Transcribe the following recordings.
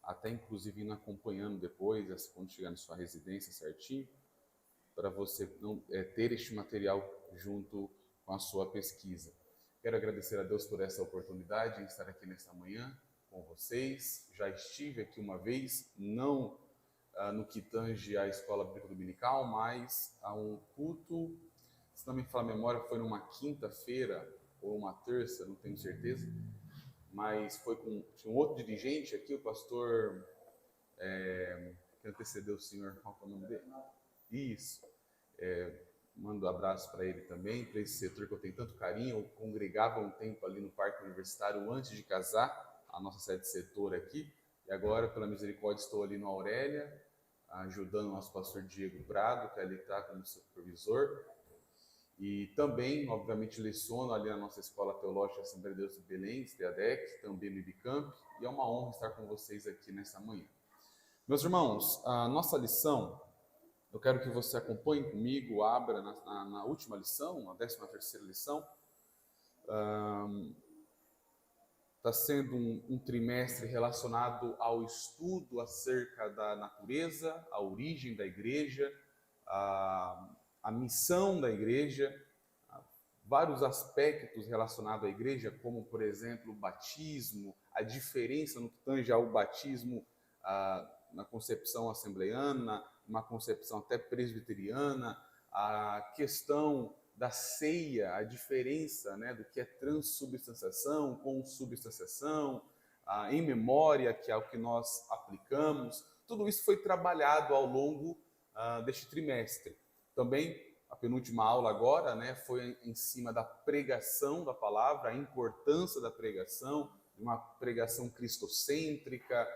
até inclusive indo acompanhando depois, quando chegar na sua residência certinho, para você não, ter este material junto com a sua pesquisa. Quero agradecer a Deus por essa oportunidade em estar aqui nesta manhã com vocês. Já estive aqui uma vez, não no que tange à Escola Bíblica Dominical, mas a um culto, se não me falha a memória, foi numa quinta-feira ou uma terça, não tenho certeza, mas foi tinha um outro dirigente aqui, o pastor que antecedeu o senhor, qual é o nome dele? Isso. Mando um abraço para ele também, para esse setor que eu tenho tanto carinho. Eu congregava um tempo ali no Parque Universitário antes de casar, a nossa sede de setor aqui, e agora, pela misericórdia, estou ali no Aurélia, ajudando o nosso pastor Diego Prado, que ali está como supervisor, e também, obviamente, leciono ali na nossa Escola Teológica Assembleia de Deus de Belém, STEADEC, também no IBCamp, e é uma honra estar com vocês aqui nessa manhã. Meus irmãos, a nossa lição, eu quero que você acompanhe comigo, abra na última lição, a 13ª lição. Está sendo um trimestre relacionado ao estudo acerca da natureza, a origem da igreja, a missão da igreja, vários aspectos relacionados à igreja, como, por exemplo, o batismo, a diferença no que tange ao batismo na concepção assembleiana, uma concepção até presbiteriana, a questão da ceia, a diferença, né, do que é transubstanciação, consubstanciação, em memória, que é o que nós aplicamos. Tudo isso foi trabalhado ao longo deste trimestre. Também, a penúltima aula agora, né, foi em cima da pregação da palavra, a importância da pregação, uma pregação cristocêntrica,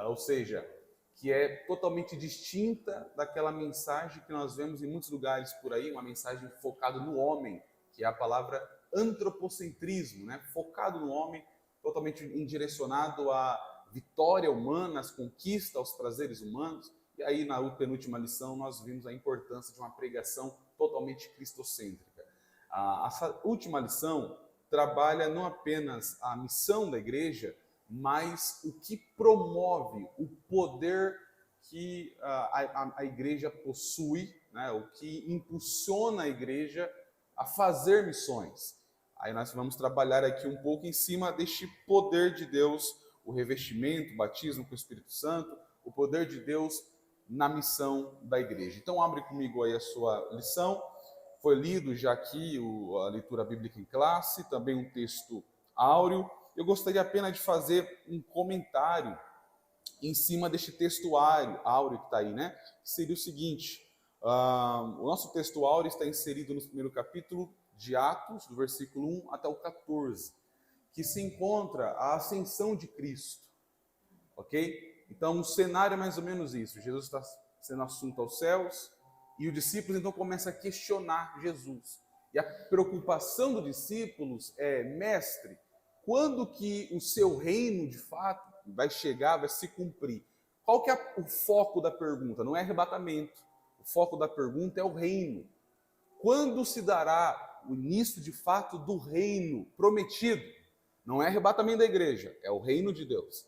ou seja, que é totalmente distinta daquela mensagem que nós vemos em muitos lugares por aí, uma mensagem focada no homem, que é a palavra antropocentrismo, né? Focado no homem, totalmente indirecionado à vitória humana, às conquistas, aos prazeres humanos. E aí, na penúltima lição, nós vimos a importância de uma pregação totalmente cristocêntrica. Essa última lição trabalha não apenas a missão da igreja, mas o que promove o poder que a igreja possui, né? O que impulsiona a igreja a fazer missões. Aí nós vamos trabalhar aqui um pouco em cima deste poder de Deus, o revestimento, o batismo com o Espírito Santo, o poder de Deus na missão da igreja. Então abre comigo aí a sua lição. Foi lido já aqui a leitura bíblica em classe, também um texto áureo. Eu gostaria apenas de fazer um comentário em cima deste texto áureo que está aí, né? Que seria o seguinte: o nosso texto áureo está inserido no primeiro capítulo de Atos, do versículo 1 até o 14, que se encontra a ascensão de Cristo, ok? Então, o cenário é mais ou menos isso: Jesus está sendo assunto aos céus e os discípulos então começam a questionar Jesus. E a preocupação dos discípulos é: mestre, quando que o seu reino, de fato, vai chegar, vai se cumprir? Qual que é o foco da pergunta? Não é arrebatamento. O foco da pergunta é o reino. Quando se dará o início, de fato, do reino prometido? Não é arrebatamento da igreja, é o reino de Deus.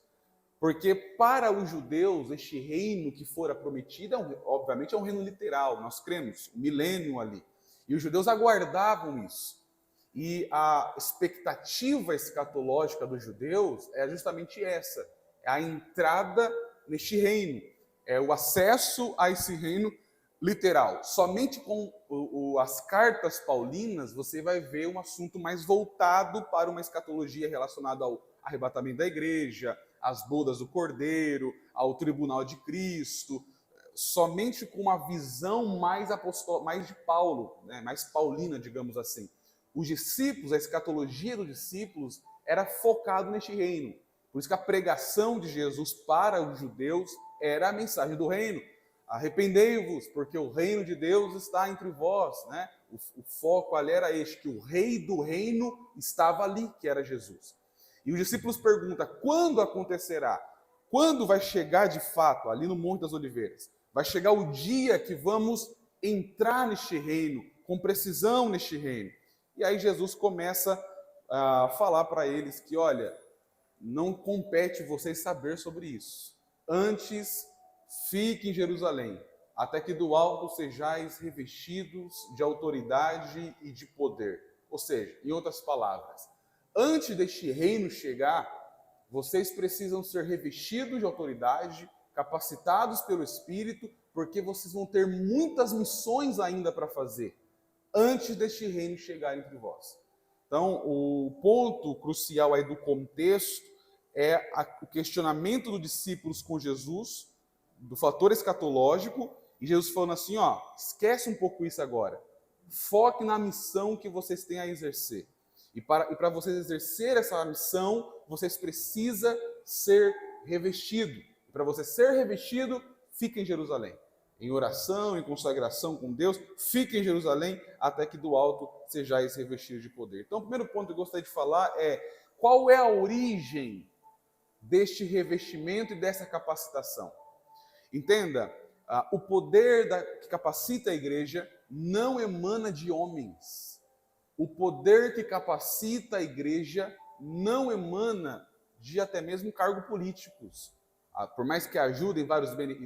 Porque para os judeus, este reino que fora prometido, obviamente, é um reino literal. Nós cremos, um milênio ali. E os judeus aguardavam isso. E a expectativa escatológica dos judeus é justamente essa: é a entrada neste reino, é o acesso a esse reino literal. Somente com as cartas paulinas você vai ver um assunto mais voltado para uma escatologia relacionada ao arrebatamento da igreja, às bodas do Cordeiro, ao tribunal de Cristo. Somente com uma visão mais de Paulo, né, mais paulina, digamos assim. Os discípulos, a escatologia dos discípulos era focado neste reino. Por isso que a pregação de Jesus para os judeus era a mensagem do reino. Arrependei-vos, porque o reino de Deus está entre vós, né? O foco ali era este, que o rei do reino estava ali, que era Jesus. E os discípulos perguntam: quando acontecerá? Quando vai chegar de fato, ali no Monte das Oliveiras? Vai chegar o dia que vamos entrar neste reino, com precisão neste reino. E aí Jesus começa a falar para eles que, olha, não compete vocês saber sobre isso. Antes, fique em Jerusalém, até que do alto sejais revestidos de autoridade e de poder. Ou seja, em outras palavras, antes deste reino chegar, vocês precisam ser revestidos de autoridade, capacitados pelo Espírito, porque vocês vão ter muitas missões ainda para fazer, antes deste reino chegar entre vós. Então, o ponto crucial aí do contexto é o questionamento dos discípulos com Jesus, do fator escatológico, e Jesus falando assim, ó, esquece um pouco isso agora. Foque na missão que vocês têm a exercer. E para vocês exercer essa missão, vocês precisam ser revestidos. E para você ser revestido, fique em Jerusalém. Em oração, em consagração com Deus, fique em Jerusalém até que do alto sejais revestidos de poder. Então, o primeiro ponto que eu gostaria de falar é qual é a origem deste revestimento e dessa capacitação. Entenda, o poder que capacita a igreja não emana de homens. O poder que capacita a igreja não emana de até mesmo cargos políticos. Por mais que ajudem,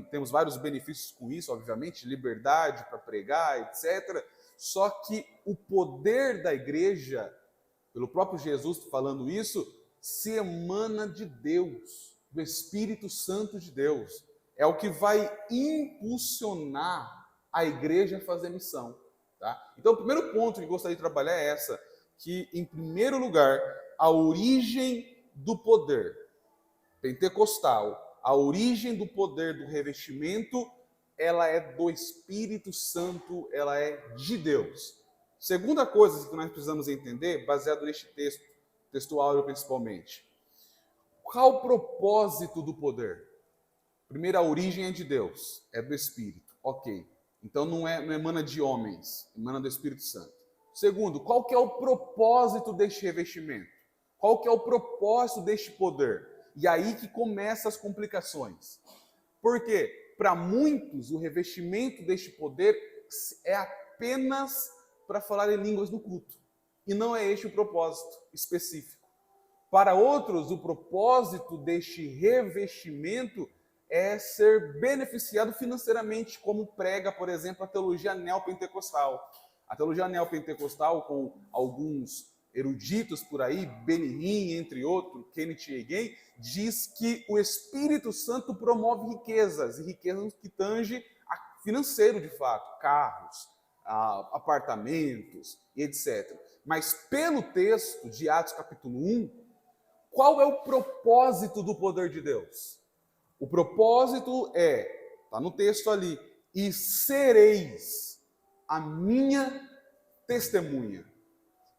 temos vários benefícios com isso, obviamente, liberdade para pregar, etc. Só que o poder da igreja, pelo próprio Jesus falando isso, se emana de Deus, do Espírito Santo de Deus. É o que vai impulsionar a igreja a fazer missão. Tá? Então, o primeiro ponto que eu gostaria de trabalhar é essa, que, em primeiro lugar, a origem do poder pentecostal, a origem do poder do revestimento, ela é do Espírito Santo, ela é de Deus. Segunda coisa que nós precisamos entender, baseado neste texto áureo principalmente, qual o propósito do poder? Primeiro, a origem é de Deus, é do Espírito. Ok. Então não emana de homens, emana do Espírito Santo. Segundo, qual que é o propósito deste revestimento? Qual que é o propósito deste poder? E aí que começam as complicações. Por quê? Para muitos, o revestimento deste poder é apenas para falar em línguas no culto. E não é este o propósito específico. Para outros, o propósito deste revestimento é ser beneficiado financeiramente, como prega, por exemplo, a teologia neopentecostal. A teologia neopentecostal, com alguns eruditos por aí, Benny Hinn, entre outros, Kenneth Hagin, diz que o Espírito Santo promove riquezas, e riquezas que tangem a financeiro de fato, carros, apartamentos e etc. Mas pelo texto de Atos capítulo 1, qual é o propósito do poder de Deus? O propósito está no texto ali, e sereis a minha testemunha.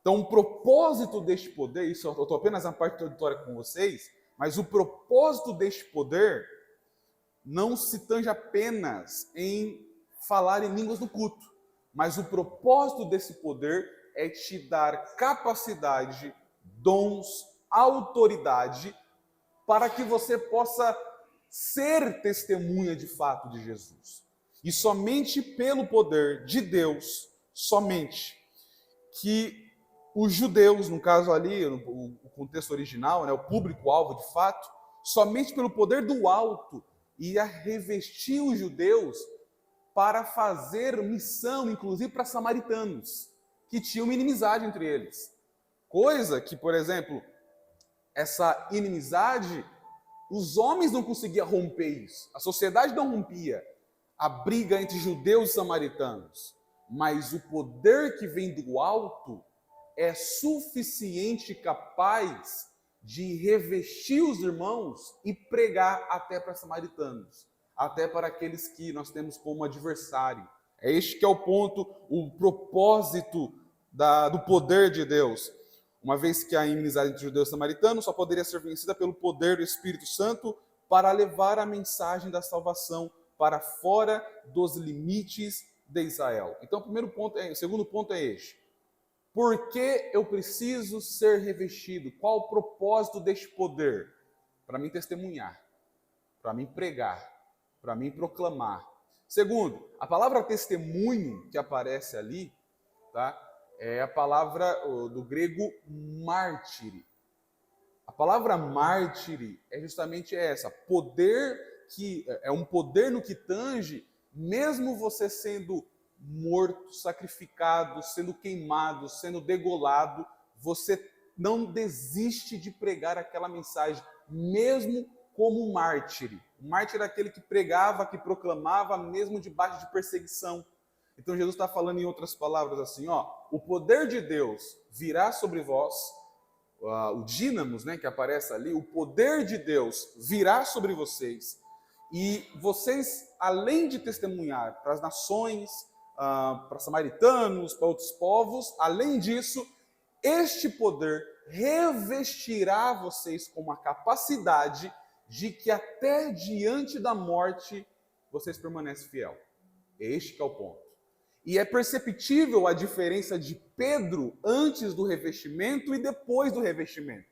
Então, o propósito deste poder, isso eu estou apenas na parte introdutória com vocês, mas o propósito deste poder não se tange apenas em falar em línguas no culto, mas o propósito desse poder é te dar capacidade, dons, autoridade, para que você possa ser testemunha de fato de Jesus. E somente pelo poder de Deus, somente, que os judeus, no caso ali, o contexto original, né, o público-alvo de fato, somente pelo poder do alto, ia revestir os judeus para fazer missão, inclusive para samaritanos, que tinham uma inimizade entre eles. Coisa que, por exemplo, essa inimizade, os homens não conseguiam romper isso. A sociedade não rompia a briga entre judeus e samaritanos. Mas o poder que vem do alto é suficiente e capaz de revestir os irmãos e pregar até para samaritanos, até para aqueles que nós temos como adversário. É este que é o ponto, o propósito do poder de Deus. Uma vez que a inimizade entre judeus e samaritanos só poderia ser vencida pelo poder do Espírito Santo para levar a mensagem da salvação para fora dos limites de Israel. Então, o segundo ponto é este. Por que eu preciso ser revestido? Qual o propósito deste poder? Para mim testemunhar, para mim pregar, para mim proclamar. Segundo, a palavra testemunho que aparece ali, tá? É a palavra do grego mártire. A palavra mártire é justamente essa, poder que é um poder no que tange, mesmo você sendo morto, sacrificado, sendo queimado, sendo degolado, você não desiste de pregar aquela mensagem, mesmo como um mártir. O mártir era aquele que pregava, que proclamava, mesmo debaixo de perseguição. Então Jesus está falando em outras palavras assim, ó, o poder de Deus virá sobre vós, o dínamos, né, que aparece ali, o poder de Deus virá sobre vocês, e vocês, além de testemunhar para as nações, para samaritanos, para outros povos, além disso, este poder revestirá vocês com uma capacidade de que até diante da morte vocês permanecem fiel. Este que é o ponto. E é perceptível a diferença de Pedro antes do revestimento e depois do revestimento.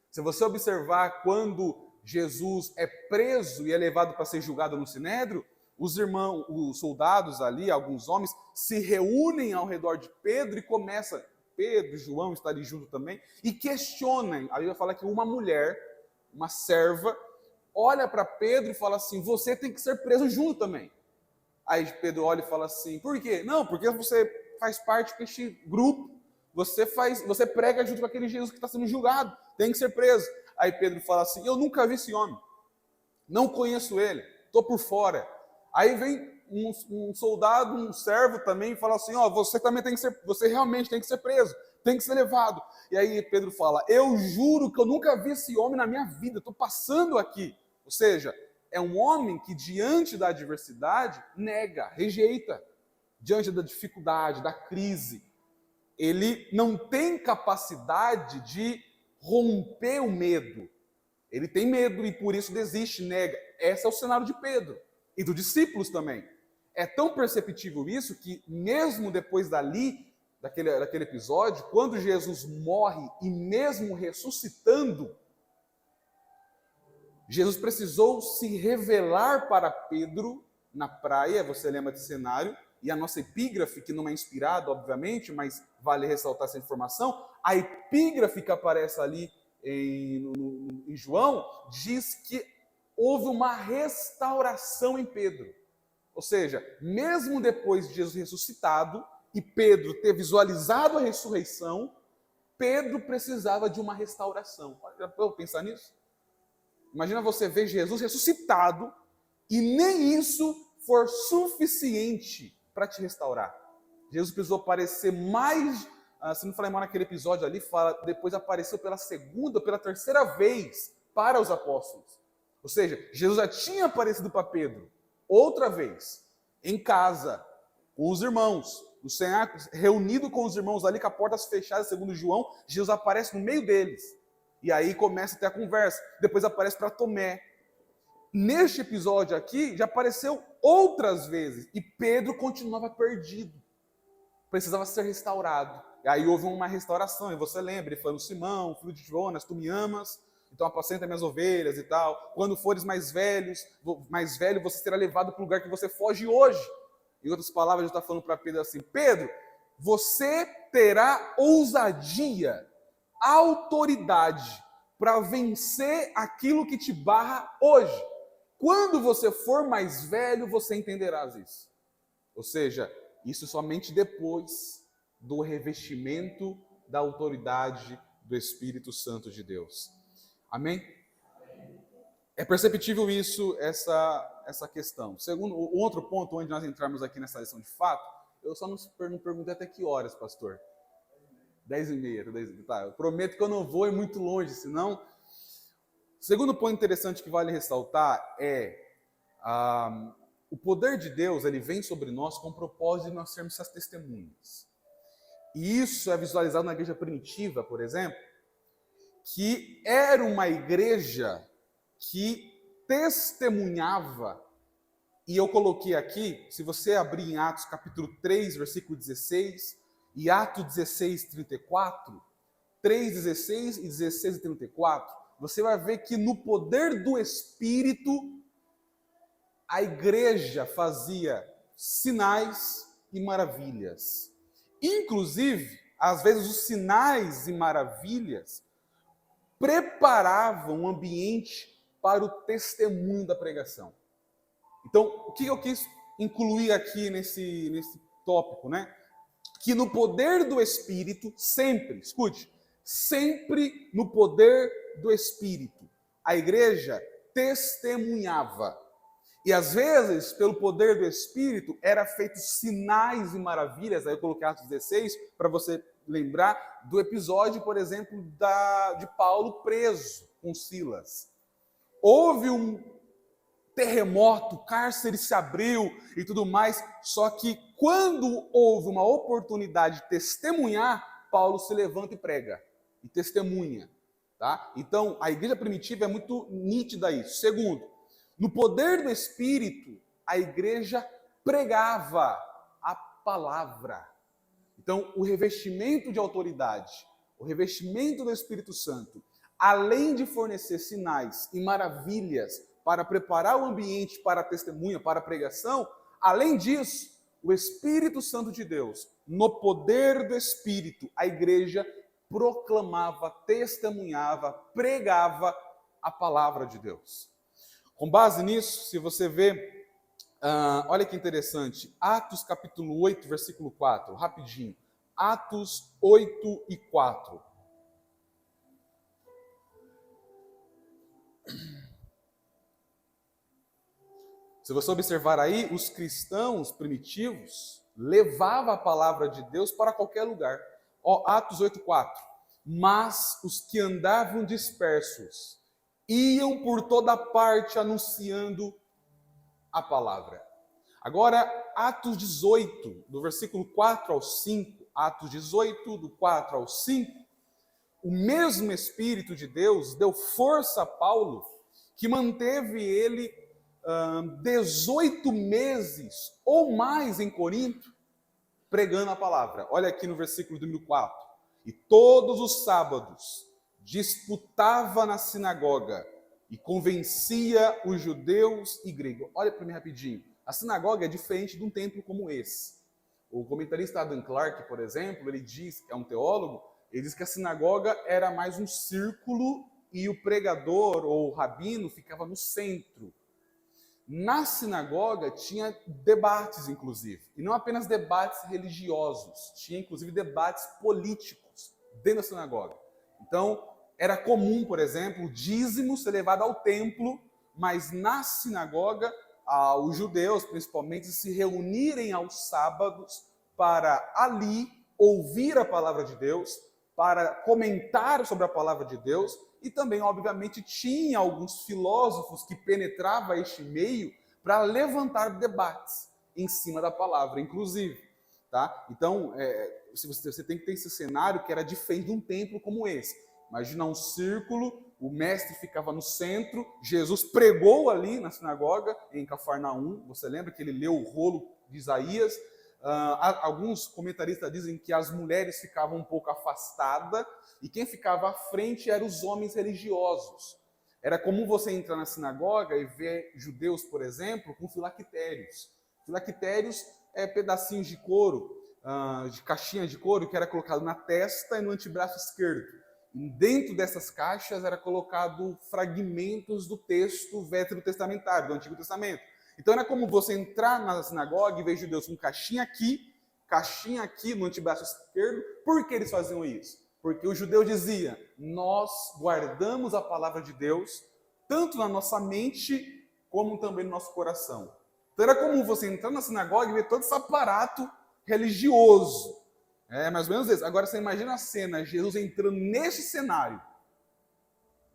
Se você observar quando Jesus é preso e é levado para ser julgado no Sinédrio, os irmãos, os soldados ali, alguns homens, se reúnem ao redor de Pedro e começam, Pedro, João está ali junto também, e questionam. A Bíblia fala que uma mulher, uma serva, olha para Pedro e fala assim, você tem que ser preso junto também. Aí Pedro olha e fala assim, por quê? Não, porque você faz parte deste grupo, você prega junto com aquele Jesus que está sendo julgado, tem que ser preso. Aí Pedro fala assim, eu nunca vi esse homem, não conheço ele, estou por fora. Aí vem um soldado, um servo também, e fala assim, ó, você realmente tem que ser preso, tem que ser levado. E aí Pedro fala, eu juro que eu nunca vi esse homem na minha vida, estou passando aqui. Ou seja, é um homem que diante da adversidade nega, rejeita, diante da dificuldade, da crise. Ele não tem capacidade de romper o medo. Ele tem medo e por isso desiste, nega. Esse é o cenário de Pedro e dos discípulos também. É tão perceptível isso que mesmo depois daquele episódio, quando Jesus morre e mesmo ressuscitando, Jesus precisou se revelar para Pedro na praia, você lembra desse cenário, e a nossa epígrafe, que não é inspirada, obviamente, mas vale ressaltar essa informação, a epígrafe que aparece ali em João, diz que houve uma restauração em Pedro. Ou seja, mesmo depois de Jesus ressuscitado, e Pedro ter visualizado a ressurreição, Pedro precisava de uma restauração. Já para pensar nisso? Imagina você ver Jesus ressuscitado e nem isso for suficiente para te restaurar. Jesus precisou aparecer mais, se não falei mal naquele episódio ali, depois apareceu pela segunda, pela terceira vez para os apóstolos. Ou seja, Jesus já tinha aparecido para Pedro outra vez, em casa, com os irmãos, no cenáculo, reunido com os irmãos ali, com as portas fechadas, segundo João, Jesus aparece no meio deles. E aí começa a ter a conversa. Depois aparece para Tomé. Neste episódio aqui, já apareceu outras vezes. E Pedro continuava perdido. Precisava ser restaurado. E aí houve uma restauração. E você lembra, ele falou, Simão, filho de Jonas, tu me amas, então apacenta minhas ovelhas e tal. Quando fores mais velho, você será levado para o lugar que você foge hoje. Em outras palavras, ele está falando para Pedro assim, Pedro, você terá ousadia, autoridade para vencer aquilo que te barra hoje. Quando você for mais velho, você entenderá isso. Ou seja, isso somente depois do revestimento da autoridade do Espírito Santo de Deus. Amém? É perceptível isso, essa questão. Segundo, o outro ponto onde nós entramos aqui nessa lição de fato, eu só não perguntei até que horas, pastor. 10h30, tá? Eu prometo que eu não vou ir muito longe, senão... Segundo ponto interessante que vale ressaltar é o poder de Deus, ele vem sobre nós com o propósito de nós sermos essas testemunhas. E isso é visualizado na igreja primitiva, por exemplo, que era uma igreja que testemunhava, e eu coloquei aqui, se você abrir em Atos capítulo 3, versículo 16, e Atos 16, 34, 3, 16 e 16 e 34, você vai ver que no poder do Espírito, a igreja fazia sinais e maravilhas. Inclusive, às vezes os sinais e maravilhas preparavam o ambiente para o testemunho da pregação. Então, o que eu quis incluir aqui nesse tópico, né? Que no poder do Espírito, sempre, escute, sempre no poder do Espírito, a igreja testemunhava. E às vezes, pelo poder do Espírito, era feito sinais e maravilhas. Aí eu coloquei Atos 16 para você lembrar do episódio, por exemplo, de Paulo preso com Silas. Houve um terremoto, o cárcere se abriu e tudo mais, só que quando houve uma oportunidade de testemunhar, Paulo se levanta e prega, e testemunha. Tá? Então, a igreja primitiva é muito nítida isso. Segundo, no poder do Espírito, a igreja pregava a palavra. Então, o revestimento de autoridade, o revestimento do Espírito Santo, além de fornecer sinais e maravilhas para preparar o ambiente para a testemunha, para a pregação, além disso, o Espírito Santo de Deus, no poder do Espírito, a igreja proclamava, testemunhava, pregava a palavra de Deus. Com base nisso, se você vê, olha que interessante, Atos capítulo 8, versículo 4, rapidinho. Atos 8 e 4. Se você observar aí, os cristãos primitivos levavam a palavra de Deus para qualquer lugar. Atos 8:4. Mas os que andavam dispersos iam por toda parte anunciando a palavra. Agora, Atos 18, do versículo 4 ao 5, Atos 18, do 4 ao 5, o mesmo Espírito de Deus deu força a Paulo, que manteve ele 18 meses ou mais em Corinto, pregando a palavra. Olha aqui no versículo número 4. E todos os sábados disputava na sinagoga e convencia os judeus e gregos. Olha para mim rapidinho. A sinagoga é diferente de um templo como esse. O comentarista Adam Clarke, por exemplo, ele diz, é um teólogo, ele diz que a sinagoga era mais um círculo e o pregador ou o rabino ficava no centro. Na sinagoga tinha debates, inclusive, e não apenas debates religiosos, tinha inclusive debates políticos dentro da sinagoga. Então, era comum, por exemplo, o dízimo ser levado ao templo, mas na sinagoga, os judeus, principalmente, se reunirem aos sábados para ali ouvir a palavra de Deus, para comentar sobre a palavra de Deus, e também, obviamente, tinha alguns filósofos que penetravam este meio para levantar debates em cima da palavra, inclusive. Tá? Então, você tem que ter esse cenário que era diferente de um templo como esse. Imagina um círculo, o mestre ficava no centro, Jesus pregou ali na sinagoga, em Cafarnaum, você lembra que ele leu o rolo de Isaías? Alguns comentaristas dizem que as mulheres ficavam um pouco afastadas e quem ficava à frente eram os homens religiosos. Era comum você entrar na sinagoga e ver judeus, por exemplo, com filactérios. Filactérios é pedacinhos de couro, de caixinha de couro que era colocado na testa e no antebraço esquerdo. E dentro dessas caixas era colocado fragmentos do texto veterotestamentário, do Antigo Testamento. Então era como você entrar na sinagoga e ver judeus com caixinha aqui no antebraço esquerdo. Por que eles faziam isso? Porque o judeu dizia, nós guardamos a palavra de Deus, tanto na nossa mente, como também no nosso coração. Então era comum você entrar na sinagoga e ver todo esse aparato religioso. É mais ou menos isso. Agora você imagina a cena, Jesus entrando nesse cenário,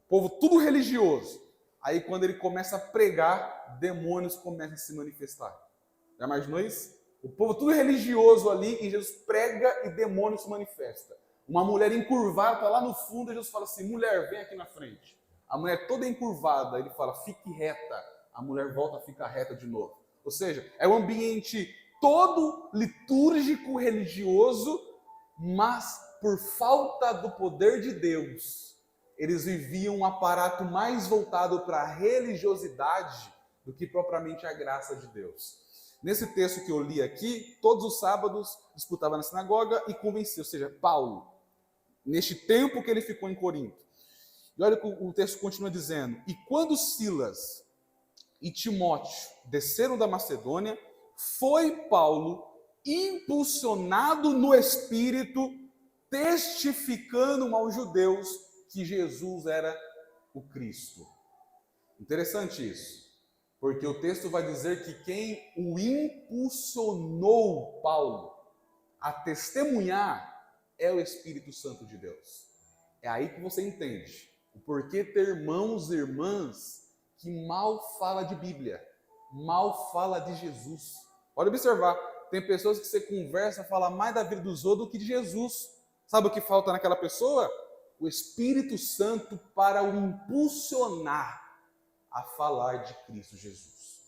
o povo tudo religioso. Aí quando ele começa a pregar, demônios começam a se manifestar. Já imaginou isso? O povo tudo religioso ali, e Jesus prega e demônios se manifestam. Uma mulher encurvada está lá no fundo, e Jesus fala assim, mulher, vem aqui na frente. A mulher toda encurvada, ele fala, fique reta. A mulher volta a ficar reta de novo. Ou seja, é um ambiente todo litúrgico, religioso, mas por falta do poder de Deus, eles viviam um aparato mais voltado para a religiosidade do que propriamente a graça de Deus. Nesse texto que eu li aqui, todos os sábados disputava na sinagoga e convencia, ou seja, Paulo, neste tempo que ele ficou em Corinto. E olha o que o texto continua dizendo: e quando Silas e Timóteo desceram da Macedônia, foi Paulo impulsionado no Espírito, testificando aos judeus que Jesus era o Cristo. Interessante isso, porque o texto vai dizer que quem o impulsionou, Paulo, a testemunhar é o Espírito Santo de Deus. É aí que você entende o porquê ter irmãos e irmãs que mal fala de Bíblia, mal fala de Jesus. Pode observar, tem pessoas que você conversa, fala mais da vida dos outros do que de Jesus. Sabe o que falta naquela pessoa? O Espírito Santo para o impulsionar a falar de Cristo Jesus.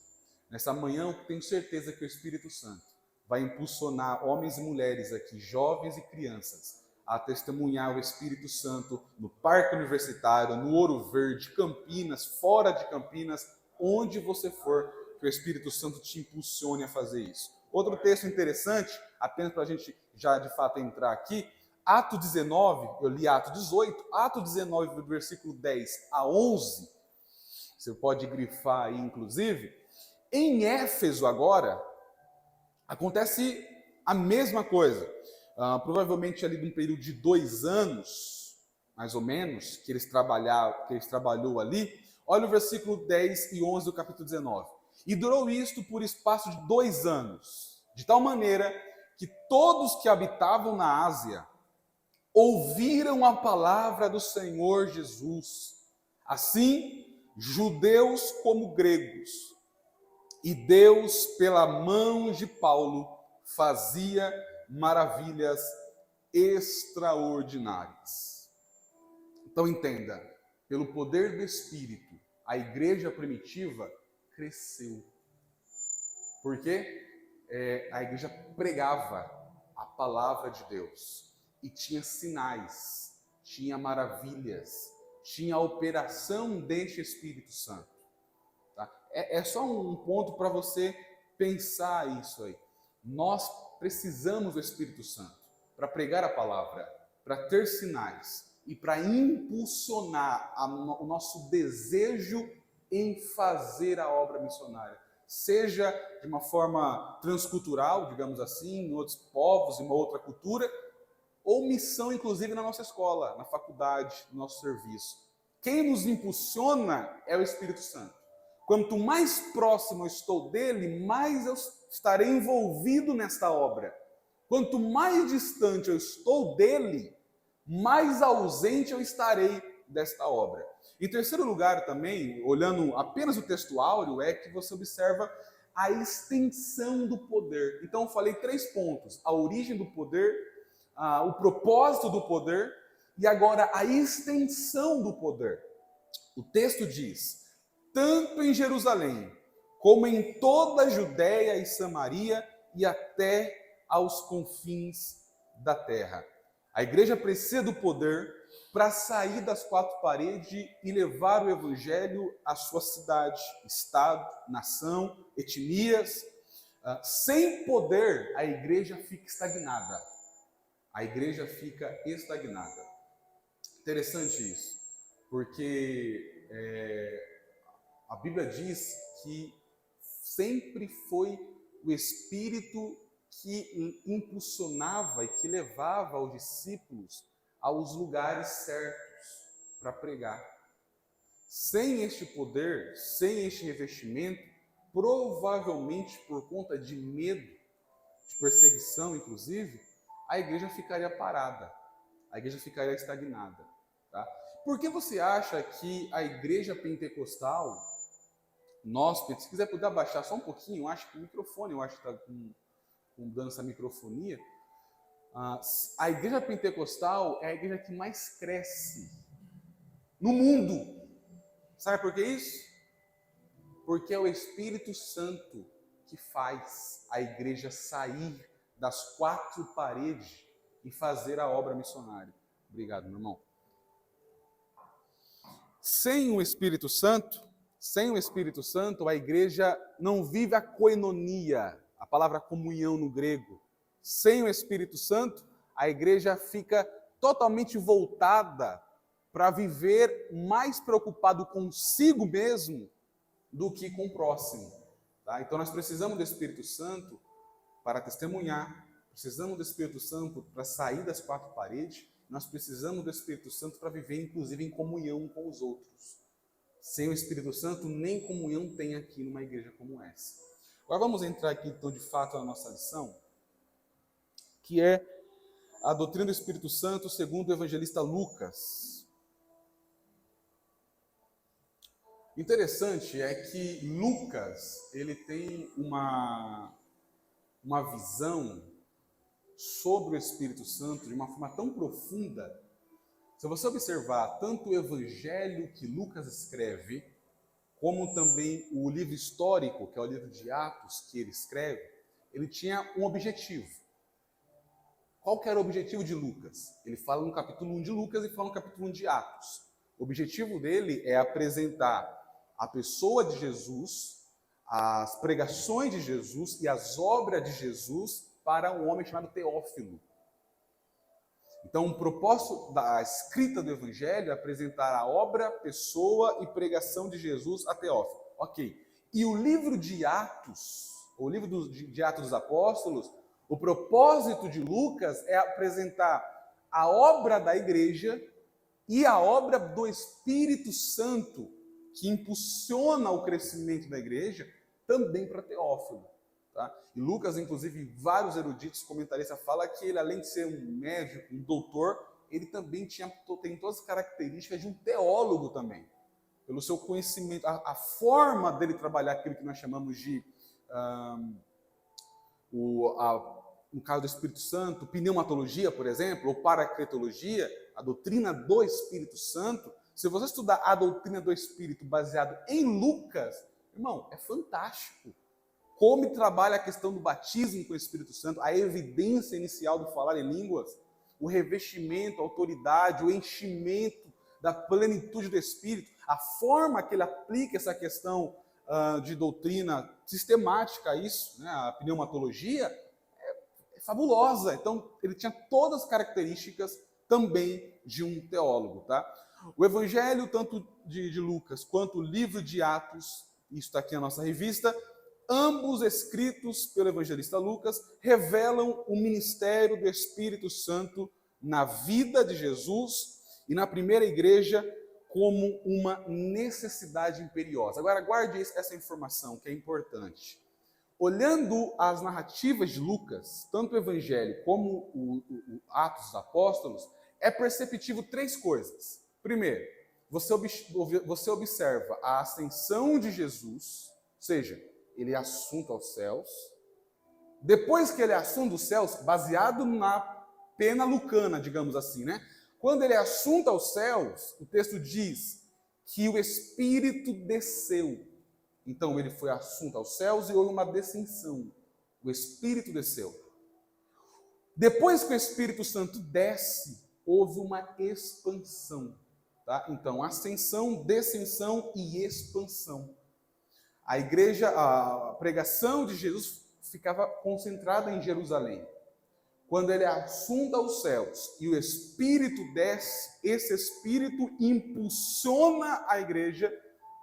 Nessa manhã eu tenho certeza que o Espírito Santo vai impulsionar homens e mulheres aqui, jovens e crianças, a testemunhar o Espírito Santo no Parque Universitário, no Ouro Verde, Campinas, fora de Campinas, onde você for, que o Espírito Santo te impulsione a fazer isso. Outro texto interessante, apenas para a gente já de fato entrar aqui, Atos 19, eu li Atos 18, Atos 19, do versículo 10 a 11, você pode grifar aí inclusive, em Éfeso agora, acontece a mesma coisa. Provavelmente ali num período de 2 anos, mais ou menos, que eles trabalhou ali. Olha o versículo 10 e 11 do capítulo 19. E durou isto por espaço de 2 anos, de tal maneira que todos que habitavam na Ásia ouviram a palavra do Senhor Jesus. Assim, judeus como gregos. E Deus, pela mão de Paulo, fazia maravilhas extraordinárias. Então entenda, pelo poder do Espírito, a igreja primitiva cresceu. Por quê? A igreja pregava a palavra de Deus. E tinha sinais, tinha maravilhas, tinha a operação deste Espírito Santo. Tá? É só um ponto para você pensar isso aí. Nós precisamos do Espírito Santo para pregar a palavra, para ter sinais e para impulsionar o nosso desejo em fazer a obra missionária. Seja de uma forma transcultural, digamos assim, em outros povos, em uma outra cultura, ou missão, inclusive, na nossa escola, na faculdade, no nosso serviço. Quem nos impulsiona é o Espírito Santo. Quanto mais próximo eu estou dele, mais eu estarei envolvido nesta obra. Quanto mais distante eu estou dele, mais ausente eu estarei desta obra. Em terceiro lugar também, olhando apenas o texto áureo, é que você observa a extensão do poder. Então eu falei 3 pontos: a origem do poder, o propósito do poder e agora a extensão do poder. O texto diz: tanto em Jerusalém, como em toda a Judéia e Samaria e até aos confins da terra. A igreja precisa do poder para sair das 4 paredes e levar o evangelho à sua cidade, estado, nação, etnias. Sem poder, a igreja fica estagnada. A igreja fica estagnada. Interessante isso, porque a Bíblia diz que sempre foi o Espírito que impulsionava e que levava os discípulos aos lugares certos para pregar. Sem este poder, sem este revestimento, provavelmente por conta de medo, de perseguição inclusive, a igreja ficaria parada, a igreja ficaria estagnada. Tá? Por que você acha que a igreja pentecostal, se quiser puder abaixar só um pouquinho, eu acho que o microfone, eu acho que está dando essa microfonia, a igreja pentecostal é a igreja que mais cresce no mundo. Sabe por que isso? Porque é o Espírito Santo que faz a igreja sair das 4 paredes e fazer a obra missionária. Obrigado, meu irmão. Sem o Espírito Santo, a igreja não vive a koinonia, a palavra comunhão no grego. Sem o Espírito Santo, a igreja fica totalmente voltada para viver mais preocupado consigo mesmo do que com o próximo. Tá? Então nós precisamos do Espírito Santo para testemunhar, precisamos do Espírito Santo para sair das quatro paredes, nós precisamos do Espírito Santo para viver, inclusive, em comunhão com os outros. Sem o Espírito Santo, nem comunhão tem aqui numa igreja como essa. Agora vamos entrar aqui, então, de fato, na nossa lição, que é a doutrina do Espírito Santo segundo o evangelista Lucas. Interessante é que Lucas, ele tem uma visão sobre o Espírito Santo de uma forma tão profunda. Se você observar tanto o evangelho que Lucas escreve, como também o livro histórico, que é o livro de Atos que ele escreve, ele tinha um objetivo. Qual que era o objetivo de Lucas? Ele fala no capítulo 1 de Lucas e fala no capítulo 1 de Atos. O objetivo dele é apresentar a pessoa de Jesus, as pregações de Jesus e as obras de Jesus para um homem chamado Teófilo. Então, o propósito da escrita do Evangelho é apresentar a obra, pessoa e pregação de Jesus a Teófilo. Ok. E o livro de Atos, o livro de Atos dos Apóstolos, o propósito de Lucas é apresentar a obra da igreja e a obra do Espírito Santo, que impulsiona o crescimento da igreja, também para Teófilo. Tá? E Lucas, inclusive, vários eruditos, comentaristas, falam que ele, além de ser um médico, um doutor, ele também tem todas as características de um teólogo também. Pelo seu conhecimento, a forma dele trabalhar aquilo que nós chamamos de, no caso do Espírito Santo, pneumatologia, por exemplo, ou paracletologia, a doutrina do Espírito Santo. Se você estudar a doutrina do Espírito baseado em Lucas, irmão, é fantástico. Como ele trabalha a questão do batismo com o Espírito Santo, a evidência inicial do falar em línguas, o revestimento, a autoridade, o enchimento da plenitude do Espírito, a forma que ele aplica essa questão de doutrina sistemática a isso, né, a pneumatologia, é fabulosa. Então, ele tinha todas as características também de um teólogo. Tá? O Evangelho, tanto de Lucas quanto o livro de Atos, isso está aqui na nossa revista, ambos escritos pelo evangelista Lucas, revelam o ministério do Espírito Santo na vida de Jesus e na primeira igreja como uma necessidade imperiosa. Agora, guarde essa informação, que é importante. Olhando as narrativas de Lucas, tanto o Evangelho como o Atos dos Apóstolos, é perceptível três coisas. Primeiro, você observa a ascensão de Jesus, ou seja, ele é assunto aos céus. Depois que ele é assunto aos céus, baseado na pena lucana, digamos assim, né? Quando ele é assunto aos céus, o texto diz que o Espírito desceu. Então ele foi assunto aos céus e houve uma descensão. O Espírito desceu. Depois que o Espírito Santo desce, houve uma expansão. Tá? Então, ascensão, descensão e expansão. A igreja, a pregação de Jesus ficava concentrada em Jerusalém. Quando ele é assunto aos céus e o Espírito desce, esse Espírito impulsiona a igreja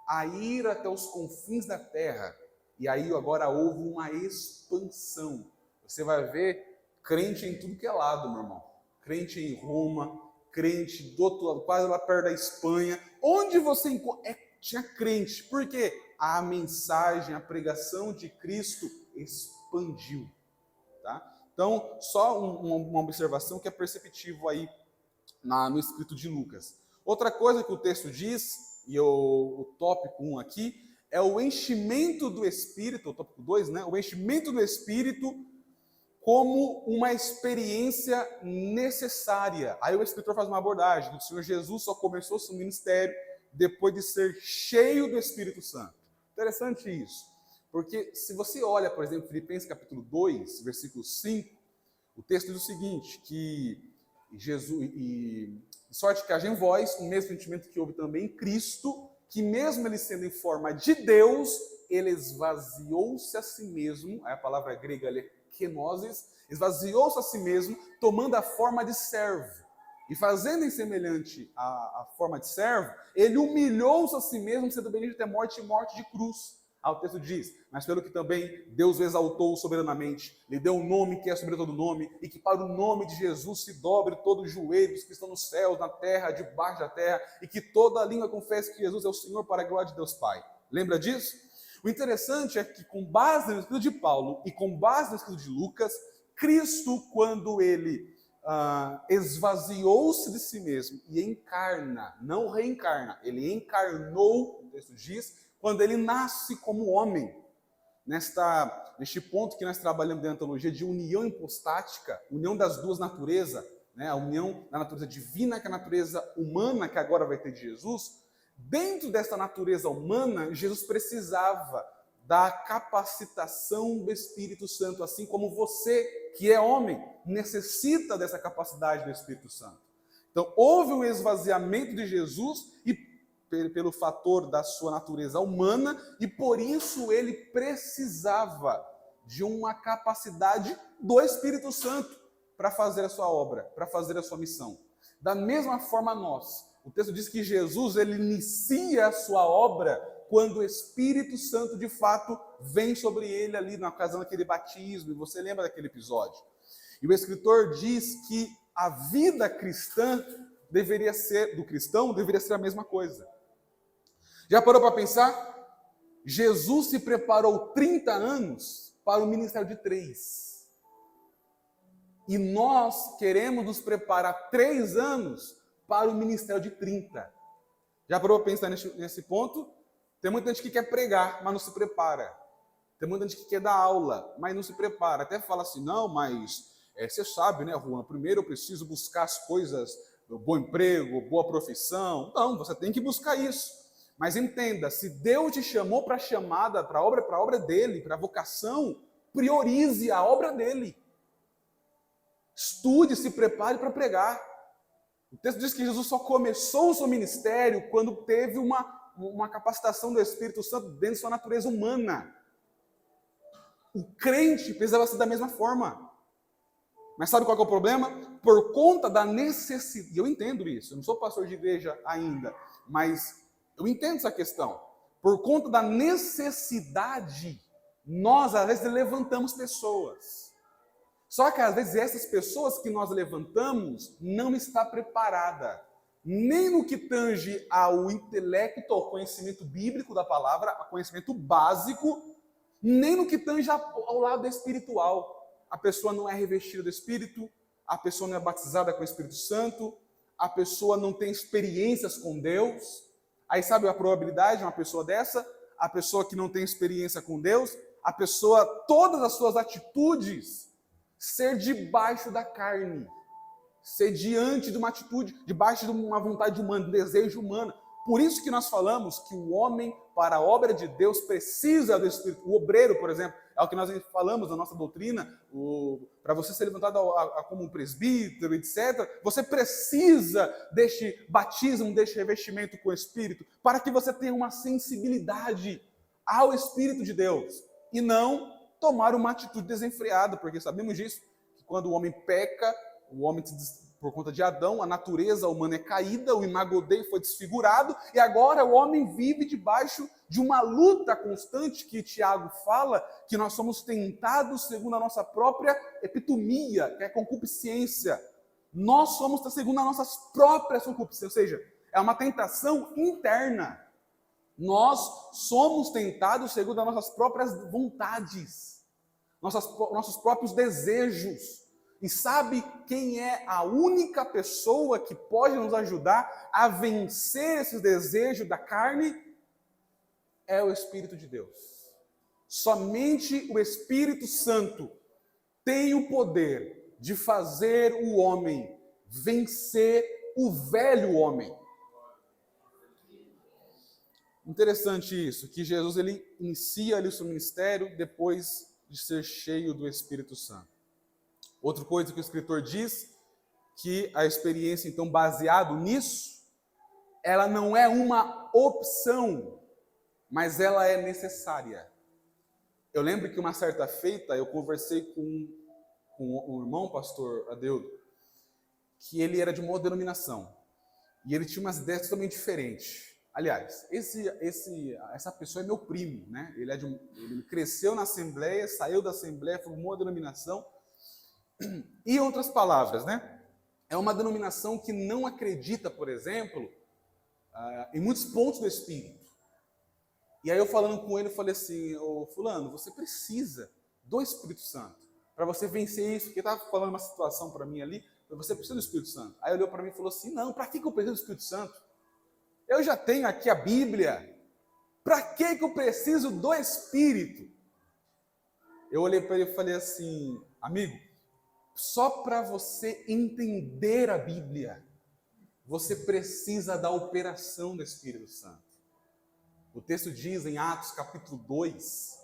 a ir até os confins da terra. E aí agora houve uma expansão. Você vai ver crente em tudo que é lado, meu irmão. Crente em Roma, crente do outro lado, quase lá perto da Espanha. Onde você encontra... tinha crente. Por quê? A mensagem, a pregação de Cristo expandiu. Tá? Então, só uma observação que é perceptível aí no escrito de Lucas. Outra coisa que o texto diz, e o tópico 1 aqui, é o enchimento do Espírito, o tópico 2, né? O enchimento do Espírito como uma experiência necessária. Aí o escritor faz uma abordagem, o Senhor Jesus só começou seu ministério depois de ser cheio do Espírito Santo. Interessante isso, porque se você olha, por exemplo, Filipenses capítulo 2, versículo 5, o texto diz o seguinte, que Jesus, de sorte que haja em vós o mesmo sentimento que houve também em Cristo, que mesmo ele sendo em forma de Deus, ele esvaziou-se a si mesmo, aí a palavra grega é kenosis, esvaziou-se a si mesmo, tomando a forma de servo. E fazendo em semelhante a forma de servo, ele humilhou-se a si mesmo, sendo obediente até morte e morte de cruz. O texto diz, mas pelo que também Deus o exaltou soberanamente, lhe deu um nome que é sobre todo nome, e que para o nome de Jesus se dobre todo o joelho dos que estão nos céus, na terra, debaixo da terra, e que toda língua confesse que Jesus é o Senhor para a glória de Deus Pai. Lembra disso? O interessante é que, com base no escrito de Paulo e com base no escrito de Lucas, Cristo, quando ele esvaziou-se de si mesmo e encarna, não reencarna, ele encarnou, o texto diz, quando ele nasce como homem. Neste ponto que nós trabalhamos dentro da teologia de união hipostática, união das duas naturezas, né? A união da natureza divina com a natureza humana, que agora vai ter de Jesus. Dentro dessa natureza humana, Jesus precisava da capacitação do Espírito Santo, assim como você, que é homem, necessita dessa capacidade do Espírito Santo. Então, houve um esvaziamento de Jesus e pelo fator da sua natureza humana, e por isso ele precisava de uma capacidade do Espírito Santo para fazer a sua obra, para fazer a sua missão. Da mesma forma nós, o texto diz que Jesus ele inicia a sua obra quando o Espírito Santo de fato vem sobre ele ali na ocasião daquele batismo, e você lembra daquele episódio. E o escritor diz que a vida cristã deveria ser a mesma coisa. Já parou para pensar? Jesus se preparou 30 anos para o ministério de 3. E nós queremos nos preparar 3 anos para o ministério de 30. Já parou para pensar nesse ponto? Tem muita gente que quer pregar, mas não se prepara. Tem muita gente que quer dar aula, mas não se prepara. Até fala assim, não, mas você sabe, né, Juan? Primeiro eu preciso buscar as coisas, bom emprego, boa profissão. Não, você tem que buscar isso. Mas entenda, se Deus te chamou para a chamada, para a obra dele, para a vocação, priorize a obra dele. Estude, se prepare para pregar. O texto diz que Jesus só começou o seu ministério quando teve uma capacitação do Espírito Santo dentro de sua natureza humana. O crente precisava ser da mesma forma. Mas sabe qual é o problema? Por conta da necessidade, e eu entendo isso, eu não sou pastor de igreja ainda, mas eu entendo essa questão. Por conta da necessidade, nós às vezes levantamos pessoas. Só que às vezes essas pessoas que nós levantamos não está preparada, nem no que tange ao intelecto, ao conhecimento bíblico da palavra, ao conhecimento básico, nem no que tange ao lado espiritual. A pessoa não é revestida do Espírito, a pessoa não é batizada com o Espírito Santo, a pessoa não tem experiências com Deus. Aí sabe a probabilidade de uma pessoa dessa? A pessoa que não tem experiência com Deus, a pessoa, todas as suas atitudes, ser debaixo da carne, ser diante de uma atitude, debaixo de uma vontade humana, de um desejo humano. Por isso que nós falamos que o homem, para a obra de Deus, precisa do Espírito. O obreiro, por exemplo, é o que nós falamos na nossa doutrina, para você ser levantado como um presbítero, etc., você precisa deste batismo, deste revestimento com o Espírito, para que você tenha uma sensibilidade ao Espírito de Deus, e não tomar uma atitude desenfreada, porque sabemos disso, que quando o homem peca, o homem, por conta de Adão, a natureza humana é caída, o imago Dei foi desfigurado, e agora o homem vive debaixo de uma luta constante, que Tiago fala, que nós somos tentados segundo a nossa própria epitomia, que é a concupiscência. Nós somos segundo as nossas próprias concupiscências, ou seja, é uma tentação interna. Nós somos tentados segundo as nossas próprias vontades, nossos próprios desejos. E sabe quem é a única pessoa que pode nos ajudar a vencer esses desejos da carne? É o Espírito de Deus. Somente o Espírito Santo tem o poder de fazer o homem vencer o velho homem. Interessante isso, que Jesus ele inicia ali o seu ministério depois de ser cheio do Espírito Santo. Outra coisa que o escritor diz, que a experiência, então, baseado nisso, ela não é uma opção, mas ela é necessária. Eu lembro que uma certa feita, eu conversei com um irmão, pastor Adeudo, que ele era de uma outra denominação. E ele tinha umas ideias totalmente diferentes. Aliás, essa pessoa é meu primo, né? Ele cresceu na Assembleia, saiu da Assembleia, formou a denominação. E em outras palavras, né? É uma denominação que não acredita, por exemplo, em muitos pontos do Espírito. E aí eu falando com ele, eu falei assim, ô fulano, você precisa do Espírito Santo para você vencer isso. Porque ele estava falando uma situação para mim ali, você precisa do Espírito Santo. Aí ele olhou para mim e falou assim, não, para que eu preciso do Espírito Santo? Eu já tenho aqui a Bíblia. Para que eu preciso do Espírito? Eu olhei para ele e falei assim, amigo, só para você entender a Bíblia, você precisa da operação do Espírito Santo. O texto diz em Atos capítulo 2,